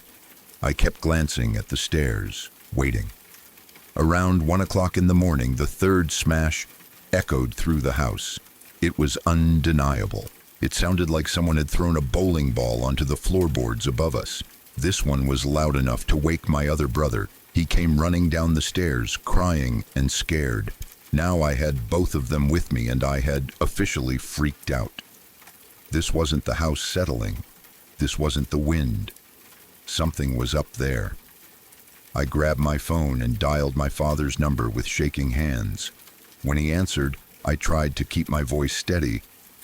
I kept glancing at the stairs, waiting. Around 1 o'clock in the morning, the third smash echoed through the house. It was undeniable. It sounded like someone had thrown a bowling ball onto the floorboards above us. This one was loud enough to wake my other brother. He came running down the stairs, crying and scared. Now I had both of them with me and I had officially freaked out. This wasn't the house settling. This wasn't the wind. Something was up there. I grabbed my phone and dialed my father's number with shaking hands. When he answered, I tried to keep my voice steady,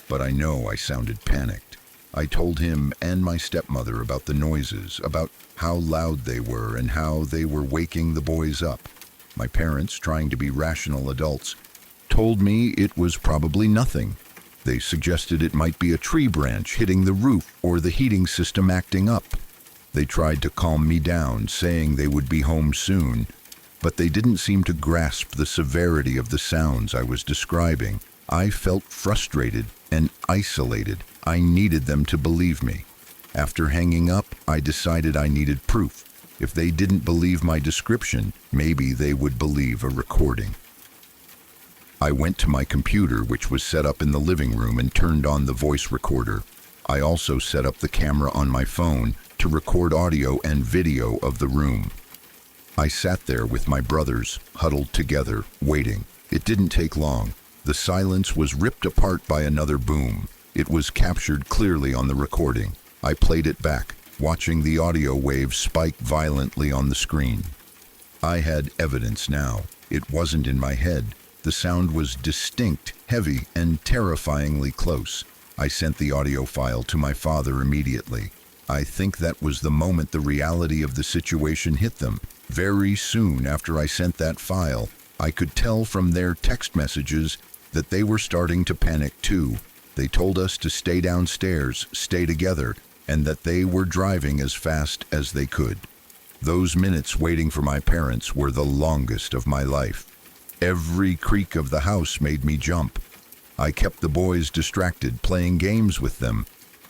but I know I sounded panicked. I told him and my stepmother about the noises, about how loud they were and how they were waking the boys up. My parents, trying to be rational adults, told me it was probably nothing. They suggested it might be a tree branch hitting the roof or the heating system acting up. They tried to calm me down, saying they would be home soon, but they didn't seem to grasp the severity of the sounds I was describing. I felt frustrated and isolated. I needed them to believe me. After hanging up, I decided I needed proof. If they didn't believe my description, maybe they would believe a recording. I went to my computer, which was set up in the living room, and turned on the voice recorder. I also set up the camera on my phone to record audio and video of the room. I sat there with my brothers, huddled together, waiting. It didn't take long. The silence was ripped apart by another boom. It was captured clearly on the recording. I played it back, watching the audio waves spike violently on the screen. I had evidence now. It wasn't in my head. The sound was distinct, heavy, and terrifyingly close. I sent the audio file to my father immediately. I think that was the moment the reality of the situation hit them. Very soon after I sent that file, I could tell from their text messages that they were starting to panic too. They told us to stay downstairs, stay together, and that they were driving as fast as they could. Those minutes waiting for my parents were the longest of my life. Every creak of the house made me jump. I kept the boys distracted, playing games with them,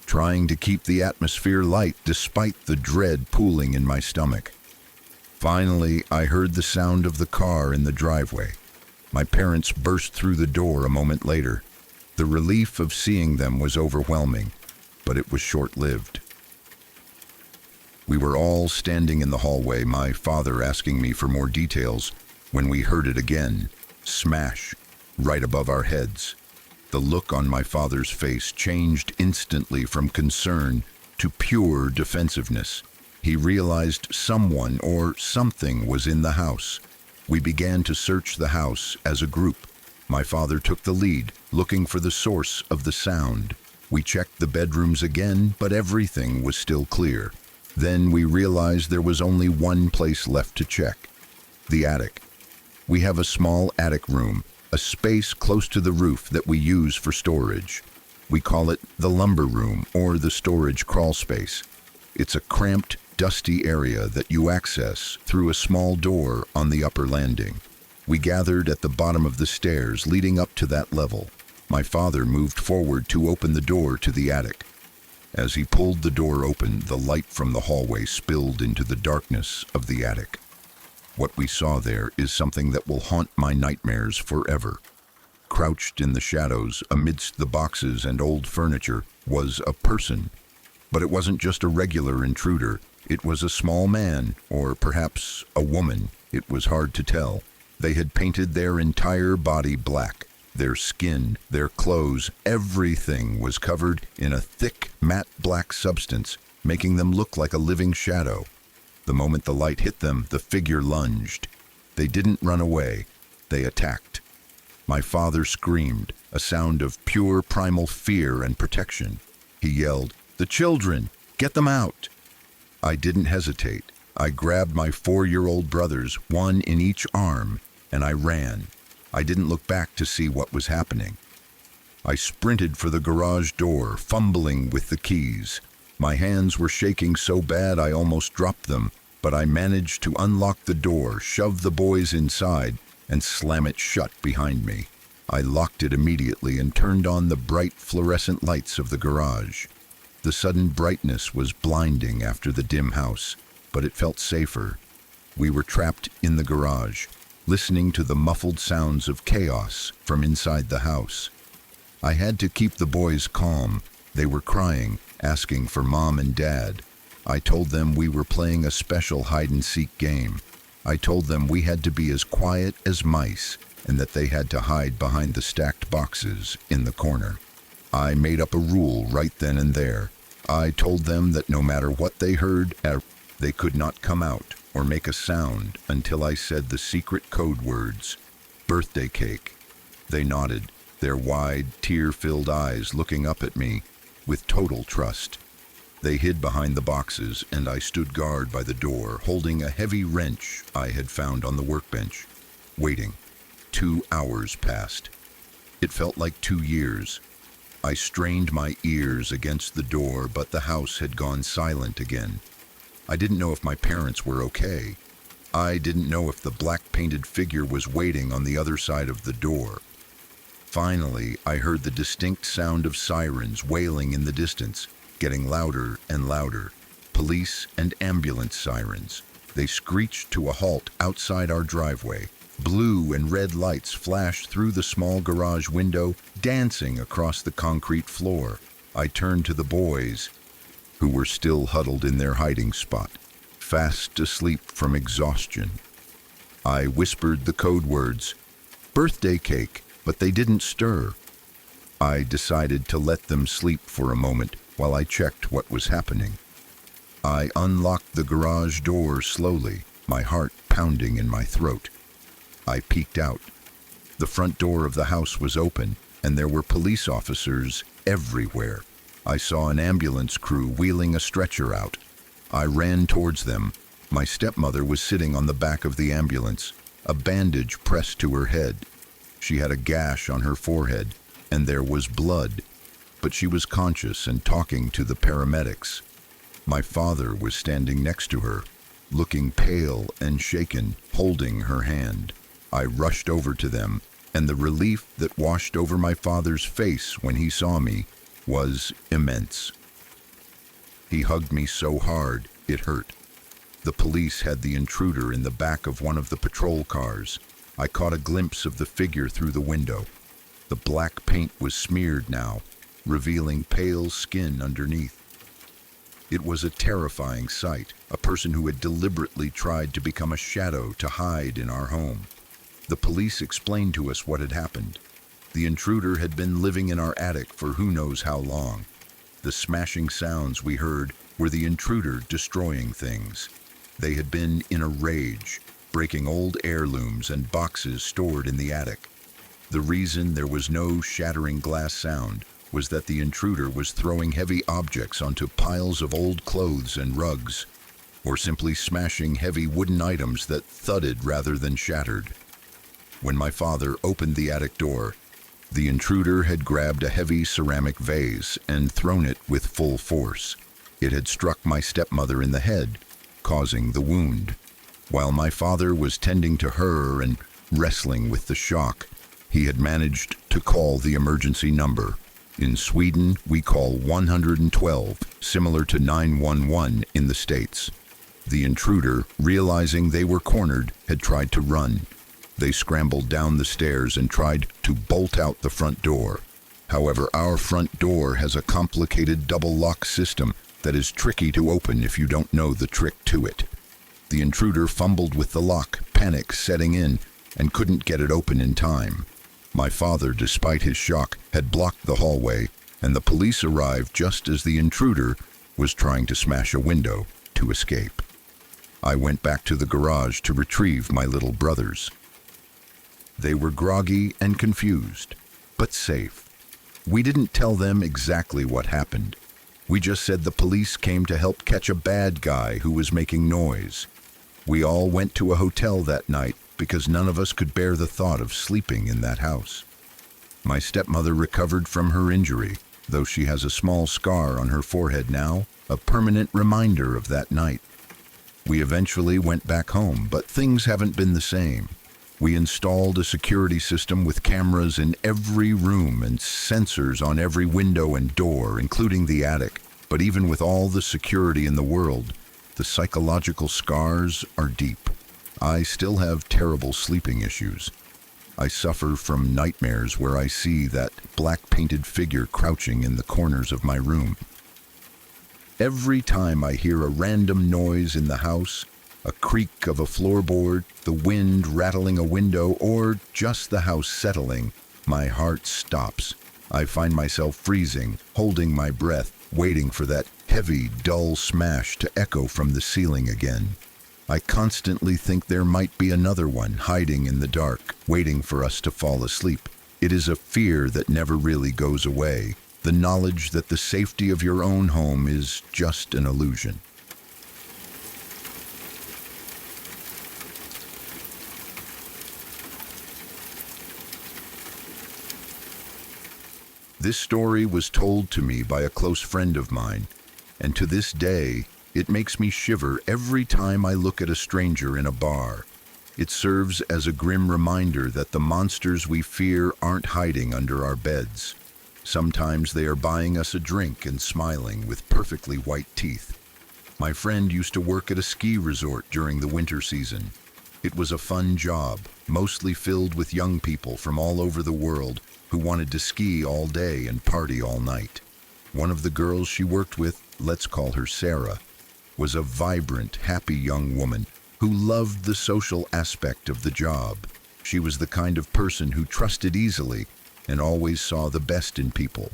trying to keep the atmosphere light despite the dread pooling in my stomach. Finally, I heard the sound of the car in the driveway. My parents burst through the door a moment later. The relief of seeing them was overwhelming, but it was short-lived. We were all standing in the hallway, my father asking me for more details, when we heard it again, smash, right above our heads. The look on my father's face changed instantly from concern to pure defensiveness. He realized someone or something was in the house. We began to search the house as a group. My father took the lead, looking for the source of the sound. We checked the bedrooms again, but everything was still clear. Then we realized there was only one place left to check: the attic. We have a small attic room, a space close to the roof that we use for storage. We call it the lumber room or the storage crawl space. It's a cramped, dusty area that you access through a small door on the upper landing. We gathered at the bottom of the stairs leading up to that level. My father moved forward to open the door to the attic. As he pulled the door open, the light from the hallway spilled into the darkness of the attic. What we saw there is something that will haunt my nightmares forever. Crouched in the shadows amidst the boxes and old furniture was a person. But it wasn't just a regular intruder. It was a small man, or perhaps a woman. It was hard to tell. They had painted their entire body black. Their skin, their clothes, everything was covered in a thick, matte black substance, making them look like a living shadow. The moment the light hit them, the figure lunged. They didn't run away. They attacked. My father screamed, a sound of pure primal fear and protection. He yelled, "The children! Get them out!" I didn't hesitate. I grabbed my 4-year-old brothers, one in each arm, and I ran. I didn't look back to see what was happening. I sprinted for the garage door, fumbling with the keys. My hands were shaking so bad I almost dropped them, but I managed to unlock the door, shove the boys inside, and slam it shut behind me. I locked it immediately and turned on the bright fluorescent lights of the garage. The sudden brightness was blinding after the dim house, but it felt safer. We were trapped in the garage, listening to the muffled sounds of chaos from inside the house. I had to keep the boys calm. They were crying, asking for Mom and Dad. I told them we were playing a special hide-and-seek game. I told them we had to be as quiet as mice and that they had to hide behind the stacked boxes in the corner. I made up a rule right then and there. I told them that no matter what they heard, they could not come out or make a sound until I said the secret code words, "birthday cake." They nodded, their wide, tear-filled eyes looking up at me with total trust. They hid behind the boxes, and I stood guard by the door, holding a heavy wrench I had found on the workbench, waiting. 2 hours passed. It felt like 2 years. I strained my ears against the door, but the house had gone silent again. I didn't know if my parents were okay. I didn't know if the black-painted figure was waiting on the other side of the door. Finally, I heard the distinct sound of sirens wailing in the distance, getting louder and louder. Police and ambulance sirens. They screeched to a halt outside our driveway. Blue and red lights flashed through the small garage window, dancing across the concrete floor. I turned to the boys, who were still huddled in their hiding spot, fast asleep from exhaustion. I whispered the code words, "Birthday cake," but they didn't stir. I decided to let them sleep for a moment while I checked what was happening. I unlocked the garage door slowly, my heart pounding in my throat. I peeked out. The front door of the house was open, and there were police officers everywhere. I saw an ambulance crew wheeling a stretcher out. I ran towards them. My stepmother was sitting on the back of the ambulance, a bandage pressed to her head. She had a gash on her forehead, and there was blood, but she was conscious and talking to the paramedics. My father was standing next to her, looking pale and shaken, holding her hand. I rushed over to them, and the relief that washed over my father's face when he saw me was immense. He hugged me so hard, it hurt. The police had the intruder in the back of one of the patrol cars. I caught a glimpse of the figure through the window. The black paint was smeared now, revealing pale skin underneath. It was a terrifying sight, a person who had deliberately tried to become a shadow to hide in our home. The police explained to us what had happened. The intruder had been living in our attic for who knows how long. The smashing sounds we heard were the intruder destroying things. They had been in a rage, breaking old heirlooms and boxes stored in the attic. The reason there was no shattering glass sound was that the intruder was throwing heavy objects onto piles of old clothes and rugs, or simply smashing heavy wooden items that thudded rather than shattered. When my father opened the attic door, the intruder had grabbed a heavy ceramic vase and thrown it with full force. It had struck my stepmother in the head, causing the wound. While my father was tending to her and wrestling with the shock, he had managed to call the emergency number. In Sweden, we call 112, similar to 911 in the States. The intruder, realizing they were cornered, had tried to run. They scrambled down the stairs and tried to bolt out the front door. However, our front door has a complicated double lock system that is tricky to open if you don't know the trick to it. The intruder fumbled with the lock, panic setting in, and couldn't get it open in time. My father, despite his shock, had blocked the hallway, and the police arrived just as the intruder was trying to smash a window to escape. I went back to the garage to retrieve my little brothers. They were groggy and confused, but safe. We didn't tell them exactly what happened. We just said the police came to help catch a bad guy who was making noise. We all went to a hotel that night because none of us could bear the thought of sleeping in that house. My stepmother recovered from her injury, though she has a small scar on her forehead now, a permanent reminder of that night. We eventually went back home, but things haven't been the same. We installed a security system with cameras in every room and sensors on every window and door, including the attic. But even with all the security in the world, the psychological scars are deep. I still have terrible sleeping issues. I suffer from nightmares where I see that black-painted figure crouching in the corners of my room. Every time I hear a random noise in the house, a creak of a floorboard, the wind rattling a window, or just the house settling, my heart stops. I find myself freezing, holding my breath, waiting for that heavy, dull smash to echo from the ceiling again. I constantly think there might be another one hiding in the dark, waiting for us to fall asleep. It is a fear that never really goes away, the knowledge that the safety of your own home is just an illusion. This story was told to me by a close friend of mine, and to this day, it makes me shiver every time I look at a stranger in a bar. It serves as a grim reminder that the monsters we fear aren't hiding under our beds. Sometimes they are buying us a drink and smiling with perfectly white teeth. My friend used to work at a ski resort during the winter season. It was a fun job, mostly filled with young people from all over the world who wanted to ski all day and party all night. One of the girls she worked with, let's call her Sarah, was a vibrant, happy young woman who loved the social aspect of the job. She was the kind of person who trusted easily and always saw the best in people.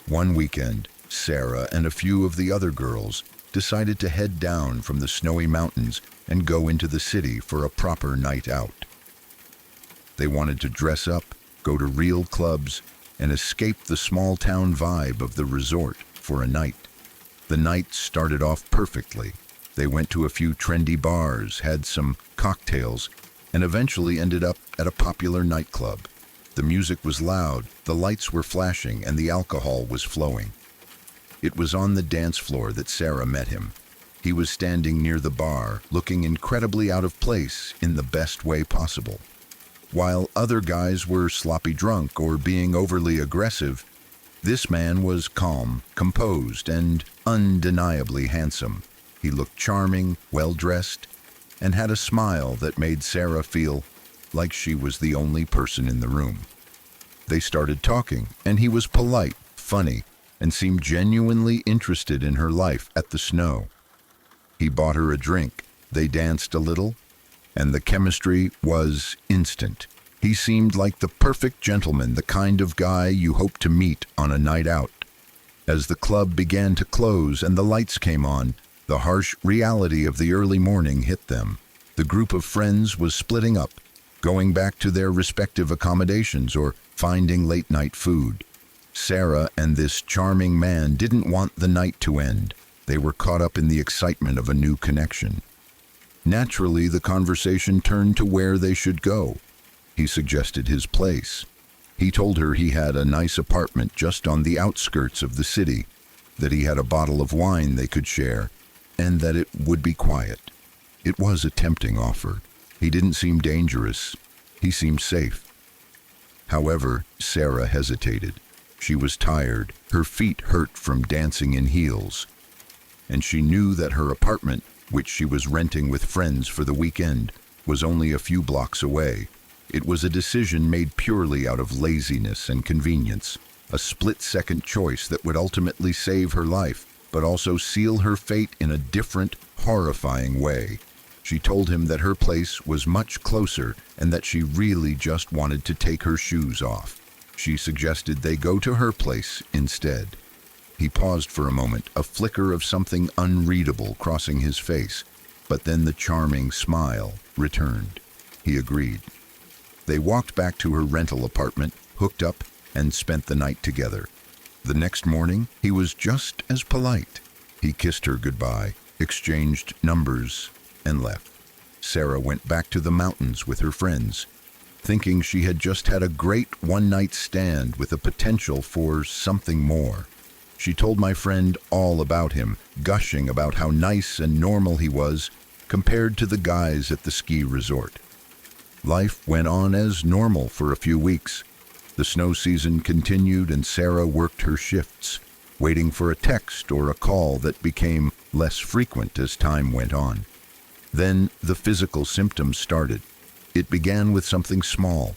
One weekend, Sarah and a few of the other girls decided to head down from the snowy mountains and go into the city for a proper night out. They wanted to dress up, go to real clubs, and escape the small-town vibe of the resort for a night. The night started off perfectly. They went to a few trendy bars, had some cocktails, and eventually ended up at a popular nightclub. The music was loud, the lights were flashing, and the alcohol was flowing. It was on the dance floor that Sarah met him. He was standing near the bar, looking incredibly out of place in the best way possible. While other guys were sloppy drunk or being overly aggressive, this man was calm, composed, and undeniably handsome. He looked charming, well-dressed, and had a smile that made Sarah feel like she was the only person in the room. They started talking, and he was polite, funny, and seemed genuinely interested in her life at the snow. He bought her a drink, they danced a little, and the chemistry was instant. He seemed like the perfect gentleman, the kind of guy you hope to meet on a night out. As the club began to close and the lights came on, the harsh reality of the early morning hit them. The group of friends was splitting up, going back to their respective accommodations or finding late-night food. Sarah and this charming man didn't want the night to end. They were caught up in the excitement of a new connection. Naturally, the conversation turned to where they should go. He suggested his place. He told her he had a nice apartment just on the outskirts of the city, that he had a bottle of wine they could share, and that it would be quiet. It was a tempting offer. He didn't seem dangerous. He seemed safe. However, Sarah hesitated. She was tired, her feet hurt from dancing in heels, and she knew that her apartment, which she was renting with friends for the weekend, was only a few blocks away. It was a decision made purely out of laziness and convenience, a split-second choice that would ultimately save her life, but also seal her fate in a different, horrifying way. She told him that her place was much closer and that she really just wanted to take her shoes off. She suggested they go to her place instead. He paused for a moment, a flicker of something unreadable crossing his face, but then the charming smile returned. He agreed. They walked back to her rental apartment, hooked up, and spent the night together. The next morning, he was just as polite. He kissed her goodbye, exchanged numbers, and left. Sarah went back to the mountains with her friends, thinking she had just had a great one-night stand with a potential for something more. She told my friend all about him, gushing about how nice and normal he was compared to the guys at the ski resort. Life went on as normal for a few weeks. The snow season continued and Sarah worked her shifts, waiting for a text or a call that became less frequent as time went on. Then the physical symptoms started. It began with something small,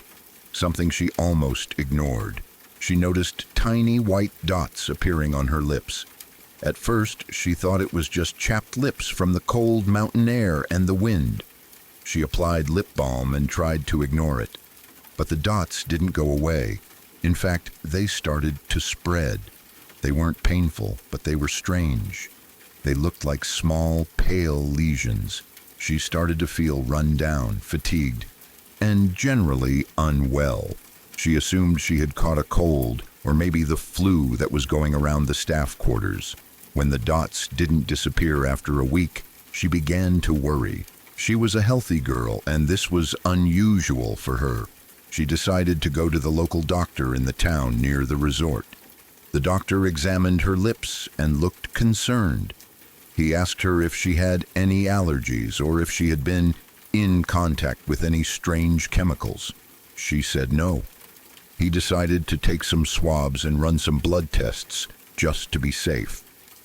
something she almost ignored. She noticed tiny white dots appearing on her lips. At first, she thought it was just chapped lips from the cold mountain air and the wind. She applied lip balm and tried to ignore it. But the dots didn't go away. In fact, they started to spread. They weren't painful, but they were strange. They looked like small, pale lesions. She started to feel run down, fatigued, and generally unwell. She assumed she had caught a cold, or maybe the flu that was going around the staff quarters. When the dots didn't disappear after a week, she began to worry. She was a healthy girl, and this was unusual for her. She decided to go to the local doctor in the town near the resort. The doctor examined her lips and looked concerned. He asked her if she had any allergies or if she had been in contact with any strange chemicals? She said no. He decided to take some swabs and run some blood tests just to be safe.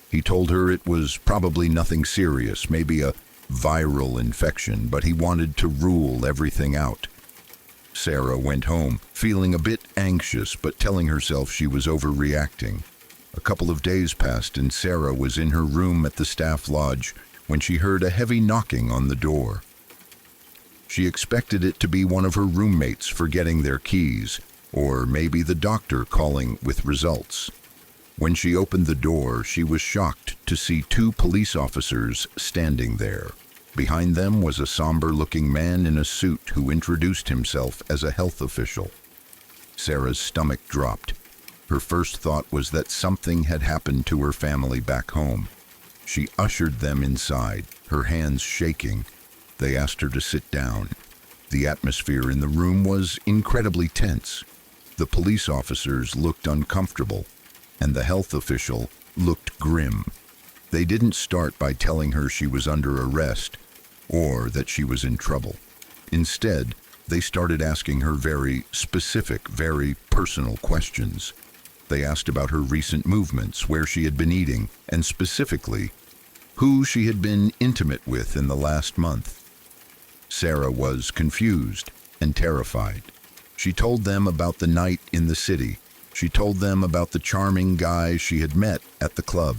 He told her it was probably nothing serious, maybe a viral infection, but he wanted to rule everything out. Sarah went home, feeling a bit anxious, but telling herself she was overreacting. A couple of days passed and Sarah was in her room at the staff lodge when she heard a heavy knocking on the door. She expected it to be one of her roommates forgetting their keys, or maybe the doctor calling with results. When she opened the door, she was shocked to see two police officers standing there. Behind them was a somber-looking man in a suit who introduced himself as a health official. Sarah's stomach dropped. Her first thought was that something had happened to her family back home. She ushered them inside, her hands shaking. They asked her to sit down. The atmosphere in the room was incredibly tense. The police officers looked uncomfortable, and the health official looked grim. They didn't start by telling her she was under arrest or that she was in trouble. Instead, they started asking her very specific, very personal questions. They asked about her recent movements, where she had been eating, and specifically, who she had been intimate with in the last month. Sarah was confused and terrified. She told them about the night in the city. She told them about the charming guy she had met at the club.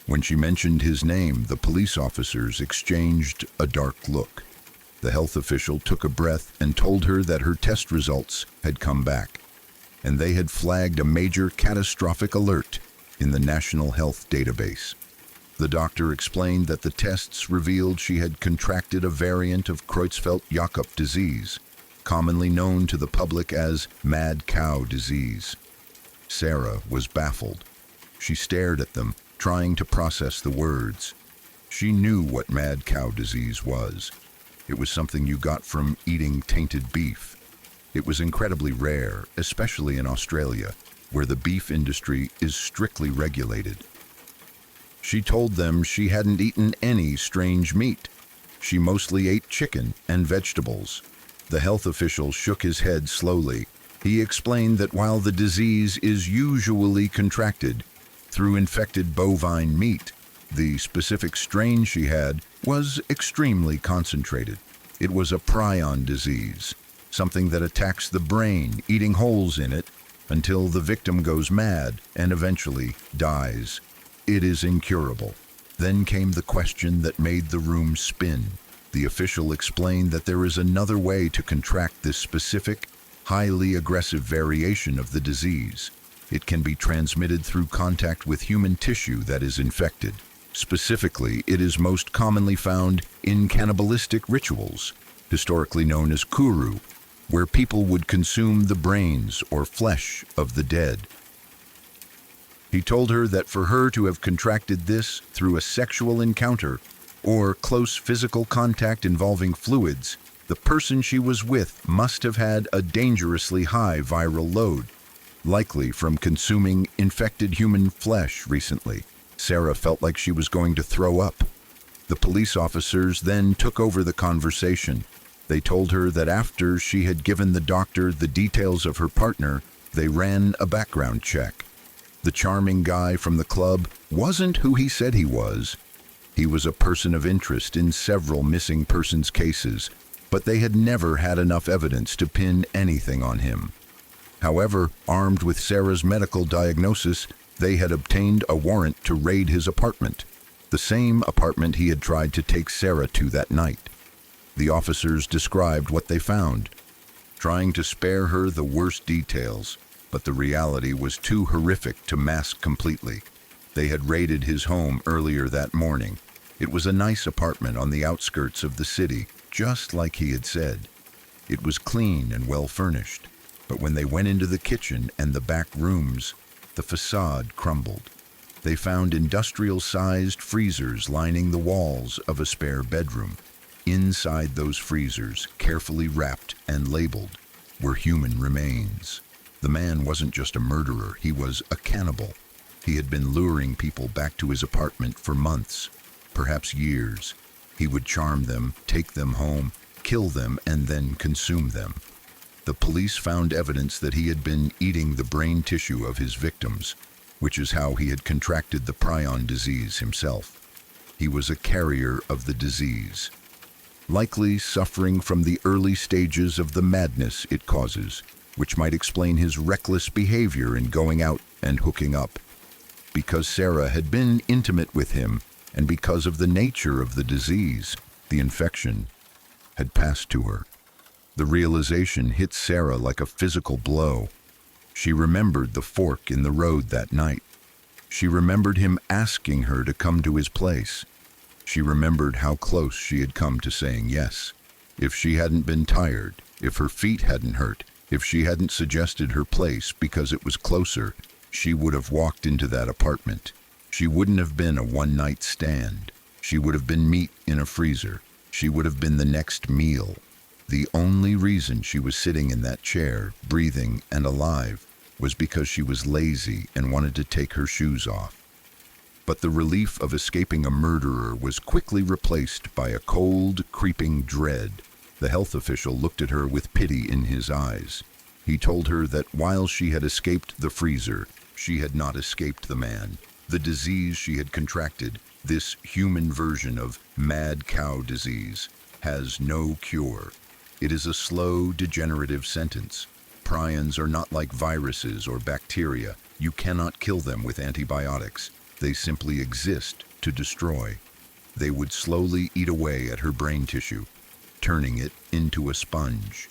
When she mentioned his name, the police officers exchanged a dark look. The health official took a breath and told her that her test results had come back, and they had flagged a major catastrophic alert in the National Health Database. The doctor explained that the tests revealed she had contracted a variant of Creutzfeldt-Jakob disease, commonly known to the public as mad cow disease. Sarah was baffled. She stared at them, trying to process the words. She knew what mad cow disease was. It was something you got from eating tainted beef. It was incredibly rare, especially in Australia, where the beef industry is strictly regulated. She told them she hadn't eaten any strange meat. She mostly ate chicken and vegetables. The health official shook his head slowly. He explained that while the disease is usually contracted through infected bovine meat, the specific strain she had was extremely concentrated. It was a prion disease, something that attacks the brain, eating holes in it until the victim goes mad and eventually dies. It is incurable. Then came the question that made the room spin. The official explained that there is another way to contract this specific, highly aggressive variation of the disease. It can be transmitted through contact with human tissue that is infected. Specifically, it is most commonly found in cannibalistic rituals, historically known as kuru, where people would consume the brains or flesh of the dead. He told her that for her to have contracted this through a sexual encounter or close physical contact involving fluids, the person she was with must have had a dangerously high viral load, likely from consuming infected human flesh recently. Sarah felt like she was going to throw up. The police officers then took over the conversation. They told her that after she had given the doctor the details of her partner, they ran a background check. The charming guy from the club wasn't who he said he was. He was a person of interest in several missing persons cases, but they had never had enough evidence to pin anything on him. However, armed with Sarah's medical diagnosis, they had obtained a warrant to raid his apartment, the same apartment he had tried to take Sarah to that night. The officers described what they found, trying to spare her the worst details, but the reality was too horrific to mask completely. They had raided his home earlier that morning. It was a nice apartment on the outskirts of the city, just like he had said. It was clean and well furnished, but when they went into the kitchen and the back rooms, the facade crumbled. They found industrial-sized freezers lining the walls of a spare bedroom. Inside those freezers, carefully wrapped and labeled, were human remains. The man wasn't just a murderer, he was a cannibal. He had been luring people back to his apartment for months, perhaps years. He would charm them, take them home, kill them, and then consume them. The police found evidence that he had been eating the brain tissue of his victims, which is how he had contracted the prion disease himself. He was a carrier of the disease, likely suffering from the early stages of the madness it causes, which might explain his reckless behavior in going out and hooking up. Because Sarah had been intimate with him, and because of the nature of the disease, the infection had passed to her. The realization hit Sarah like a physical blow. She remembered the fork in the road that night. She remembered him asking her to come to his place. She remembered how close she had come to saying yes. If she hadn't been tired, if her feet hadn't hurt, if she hadn't suggested her place because it was closer, she would have walked into that apartment. She wouldn't have been a one-night stand. She would have been meat in a freezer. She would have been the next meal. The only reason she was sitting in that chair, breathing and alive, was because she was lazy and wanted to take her shoes off. But the relief of escaping a murderer was quickly replaced by a cold, creeping dread. The health official looked at her with pity in his eyes. He told her that while she had escaped the freezer, she had not escaped the man. The disease she had contracted, this human version of mad cow disease, has no cure. It is a slow, degenerative sentence. Prions are not like viruses or bacteria. You cannot kill them with antibiotics. They simply exist to destroy. They would slowly eat away at her brain tissue, turning it into a sponge.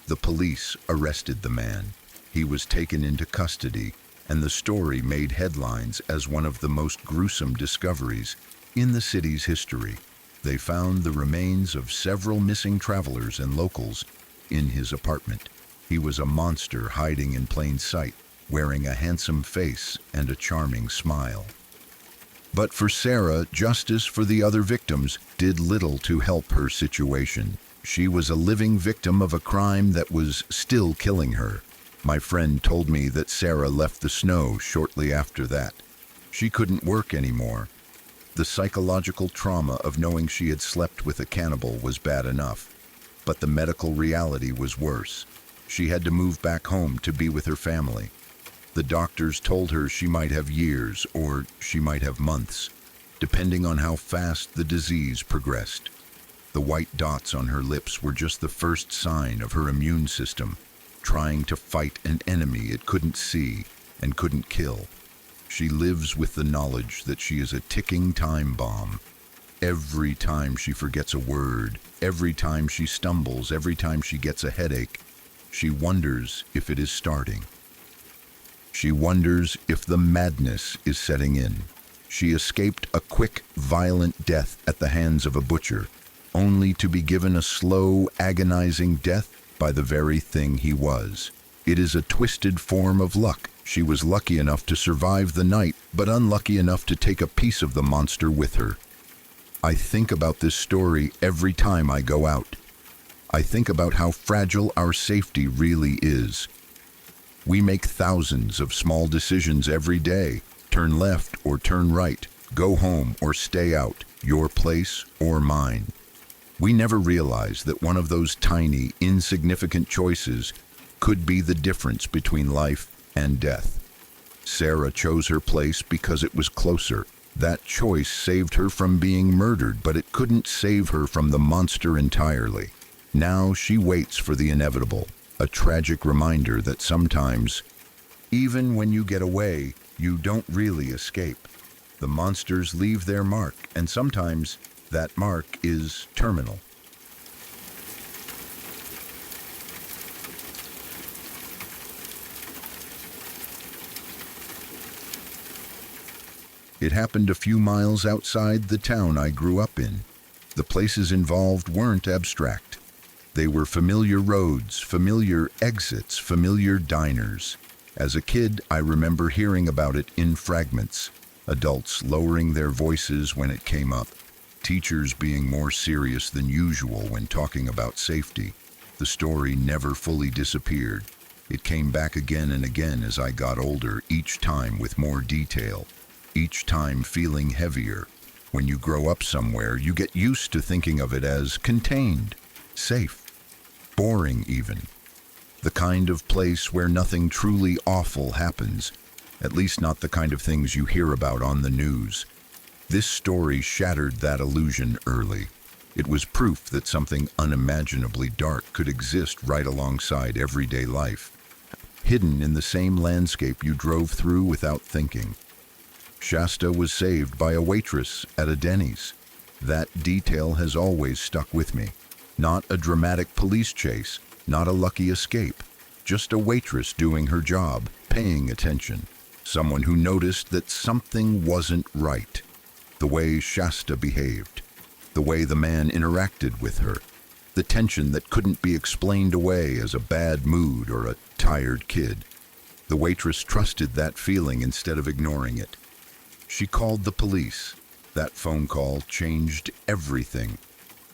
The police arrested the man. He was taken into custody, and the story made headlines as one of the most gruesome discoveries in the city's history. They found the remains of several missing travelers and locals in his apartment. He was a monster hiding in plain sight, wearing a handsome face and a charming smile. But for Sarah, justice for the other victims did little to help her situation. She was a living victim of a crime that was still killing her. My friend told me that Sarah left the snow shortly after that. She couldn't work anymore. The psychological trauma of knowing she had slept with a cannibal was bad enough, but the medical reality was worse. She had to move back home to be with her family. The doctors told her she might have years or she might have months, depending on how fast the disease progressed. The white dots on her lips were just the first sign of her immune system trying to fight an enemy it couldn't see and couldn't kill. She lives with the knowledge that she is a ticking time bomb. Every time she forgets a word, every time she stumbles, every time she gets a headache, she wonders if it is starting. She wonders if the madness is setting in. She escaped a quick, violent death at the hands of a butcher, only to be given a slow, agonizing death by the very thing he was. It is a twisted form of luck. She was lucky enough to survive the night, but unlucky enough to take a piece of the monster with her. I think about this story every time I go out. I think about how fragile our safety really is. We make thousands of small decisions every day. Turn left or turn right, go home or stay out, your place or mine. We never realize that one of those tiny, insignificant choices could be the difference between life and death. Sarah chose her place because it was closer. That choice saved her from being murdered, but it couldn't save her from the monster entirely. Now she waits for the inevitable, a tragic reminder that sometimes, even when you get away, you don't really escape. The monsters leave their mark, and sometimes that mark is terminal. It happened a few miles outside the town I grew up in. The places involved weren't abstract. They were familiar roads, familiar exits, familiar diners. As a kid, I remember hearing about it in fragments. Adults lowering their voices when it came up. Teachers being more serious than usual when talking about safety. The story never fully disappeared. It came back again and again as I got older, each time with more detail. Each time feeling heavier. When you grow up somewhere, you get used to thinking of it as contained. Safe. Boring even. The kind of place where nothing truly awful happens, at least not the kind of things you hear about on the news. This story shattered that illusion early. It was proof that something unimaginably dark could exist right alongside everyday life, hidden in the same landscape you drove through without thinking. Shasta was saved by a waitress at a Denny's. That detail has always stuck with me. Not a dramatic police chase, not a lucky escape, just a waitress doing her job, paying attention. Someone who noticed that something wasn't right. The way Shasta behaved, the way the man interacted with her, the tension that couldn't be explained away as a bad mood or a tired kid. The waitress trusted that feeling instead of ignoring it. She called the police. That phone call changed everything.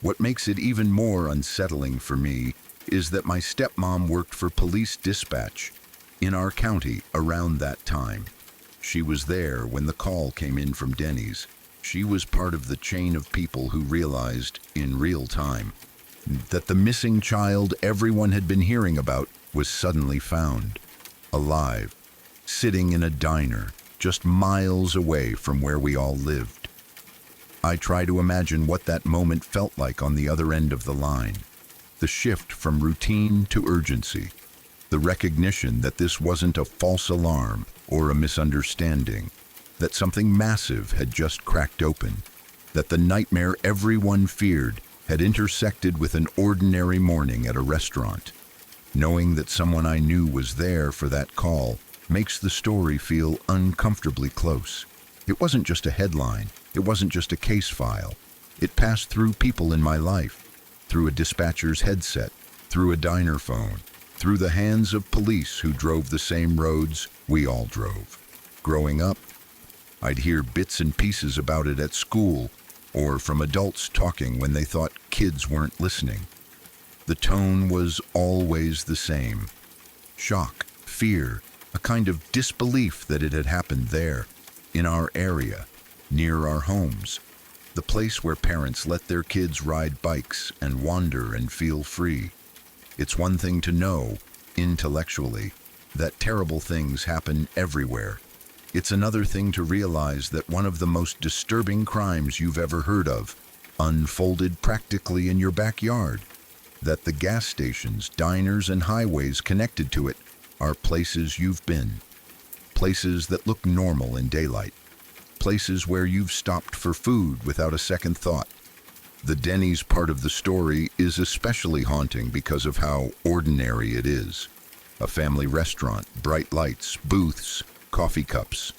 What makes it even more unsettling for me is that my stepmom worked for police dispatch in our county around that time. She was there when the call came in from Denny's. She was part of the chain of people who realized, in real time, that the missing child everyone had been hearing about was suddenly found, alive, sitting in a diner, just miles away from where we all lived. I try to imagine what that moment felt like on the other end of the line. The shift from routine to urgency. The recognition that this wasn't a false alarm or a misunderstanding. That something massive had just cracked open. That the nightmare everyone feared had intersected with an ordinary morning at a restaurant. Knowing that someone I knew was there for that call makes the story feel uncomfortably close. It wasn't just a headline. It wasn't just a case file. It passed through people in my life, through a dispatcher's headset, through a diner phone, through the hands of police who drove the same roads we all drove. Growing up, I'd hear bits and pieces about it at school or from adults talking when they thought kids weren't listening. The tone was always the same. Shock, fear, a kind of disbelief that it had happened there, in our area, near our homes, the place where parents let their kids ride bikes and wander and feel free. It's one thing to know, intellectually, that terrible things happen everywhere. It's another thing to realize that one of the most disturbing crimes you've ever heard of unfolded practically in your backyard. That the gas stations, diners, and highways connected to it are places you've been. Places that look normal in daylight. Places where you've stopped for food without a second thought. The Denny's part of the story is especially haunting because of how ordinary it is. A family restaurant, bright lights, booths, coffee cups.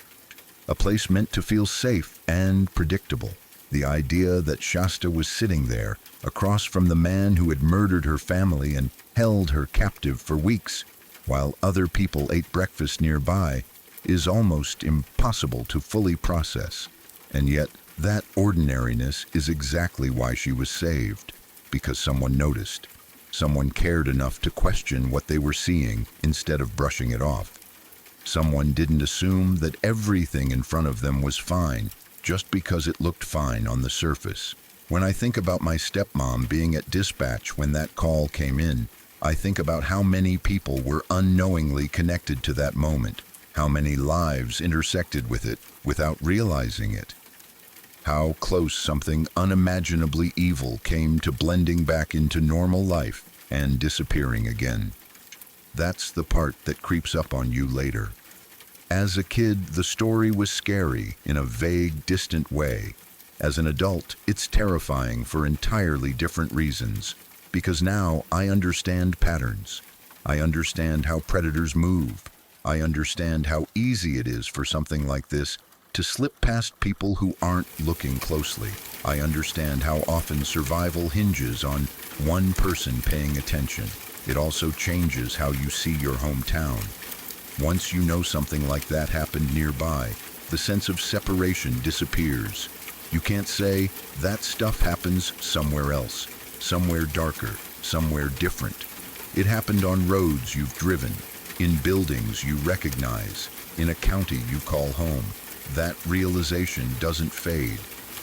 A place meant to feel safe and predictable. The idea that Shasta was sitting there, across from the man who had murdered her family and held her captive for weeks, while other people ate breakfast nearby, is almost impossible to fully process. And yet, that ordinariness is exactly why she was saved, because someone noticed. Someone cared enough to question what they were seeing instead of brushing it off. Someone didn't assume that everything in front of them was fine, just because it looked fine on the surface. When I think about my stepmom being at dispatch when that call came in, I think about how many people were unknowingly connected to that moment, how many lives intersected with it without realizing it. How close something unimaginably evil came to blending back into normal life and disappearing again. That's the part that creeps up on you later. As a kid, the story was scary in a vague, distant way. As an adult, it's terrifying for entirely different reasons, because now I understand patterns. I understand how predators move. I understand how easy it is for something like this to slip past people who aren't looking closely. I understand how often survival hinges on one person paying attention. It also changes how you see your hometown. Once you know something like that happened nearby, the sense of separation disappears. You can't say, that stuff happens somewhere else, somewhere darker, somewhere different. It happened on roads you've driven, in buildings you recognize, in a county you call home. That realization doesn't fade.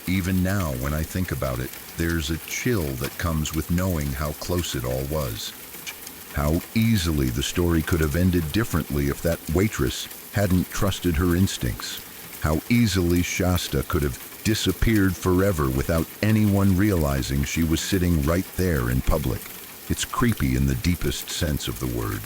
Even now, when I think about it, there's a chill that comes with knowing how close it all was. How easily the story could have ended differently if that waitress hadn't trusted her instincts. How easily Shasta could have disappeared forever without anyone realizing she was sitting right there in public. It's creepy in the deepest sense of the word.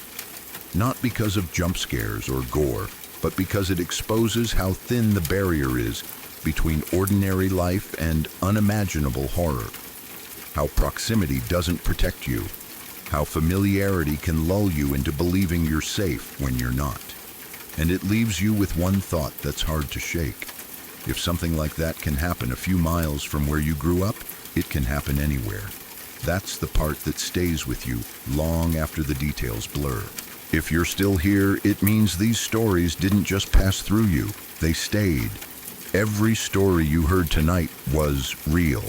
Not because of jump scares or gore, but because it exposes how thin the barrier is between ordinary life and unimaginable horror. How proximity doesn't protect you. How familiarity can lull you into believing you're safe when you're not. And it leaves you with one thought that's hard to shake. If something like that can happen a few miles from where you grew up, it can happen anywhere. That's the part that stays with you long after the details blur. If you're still here, it means these stories didn't just pass through you, they stayed. Every story you heard tonight was real.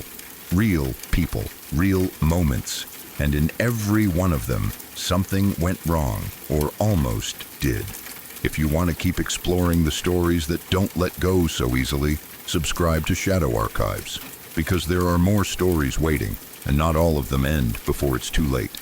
Real people, real moments. And in every one of them, something went wrong, or almost did. If you want to keep exploring the stories that don't let go so easily, subscribe to Shadow Archives, because there are more stories waiting, and not all of them end before it's too late.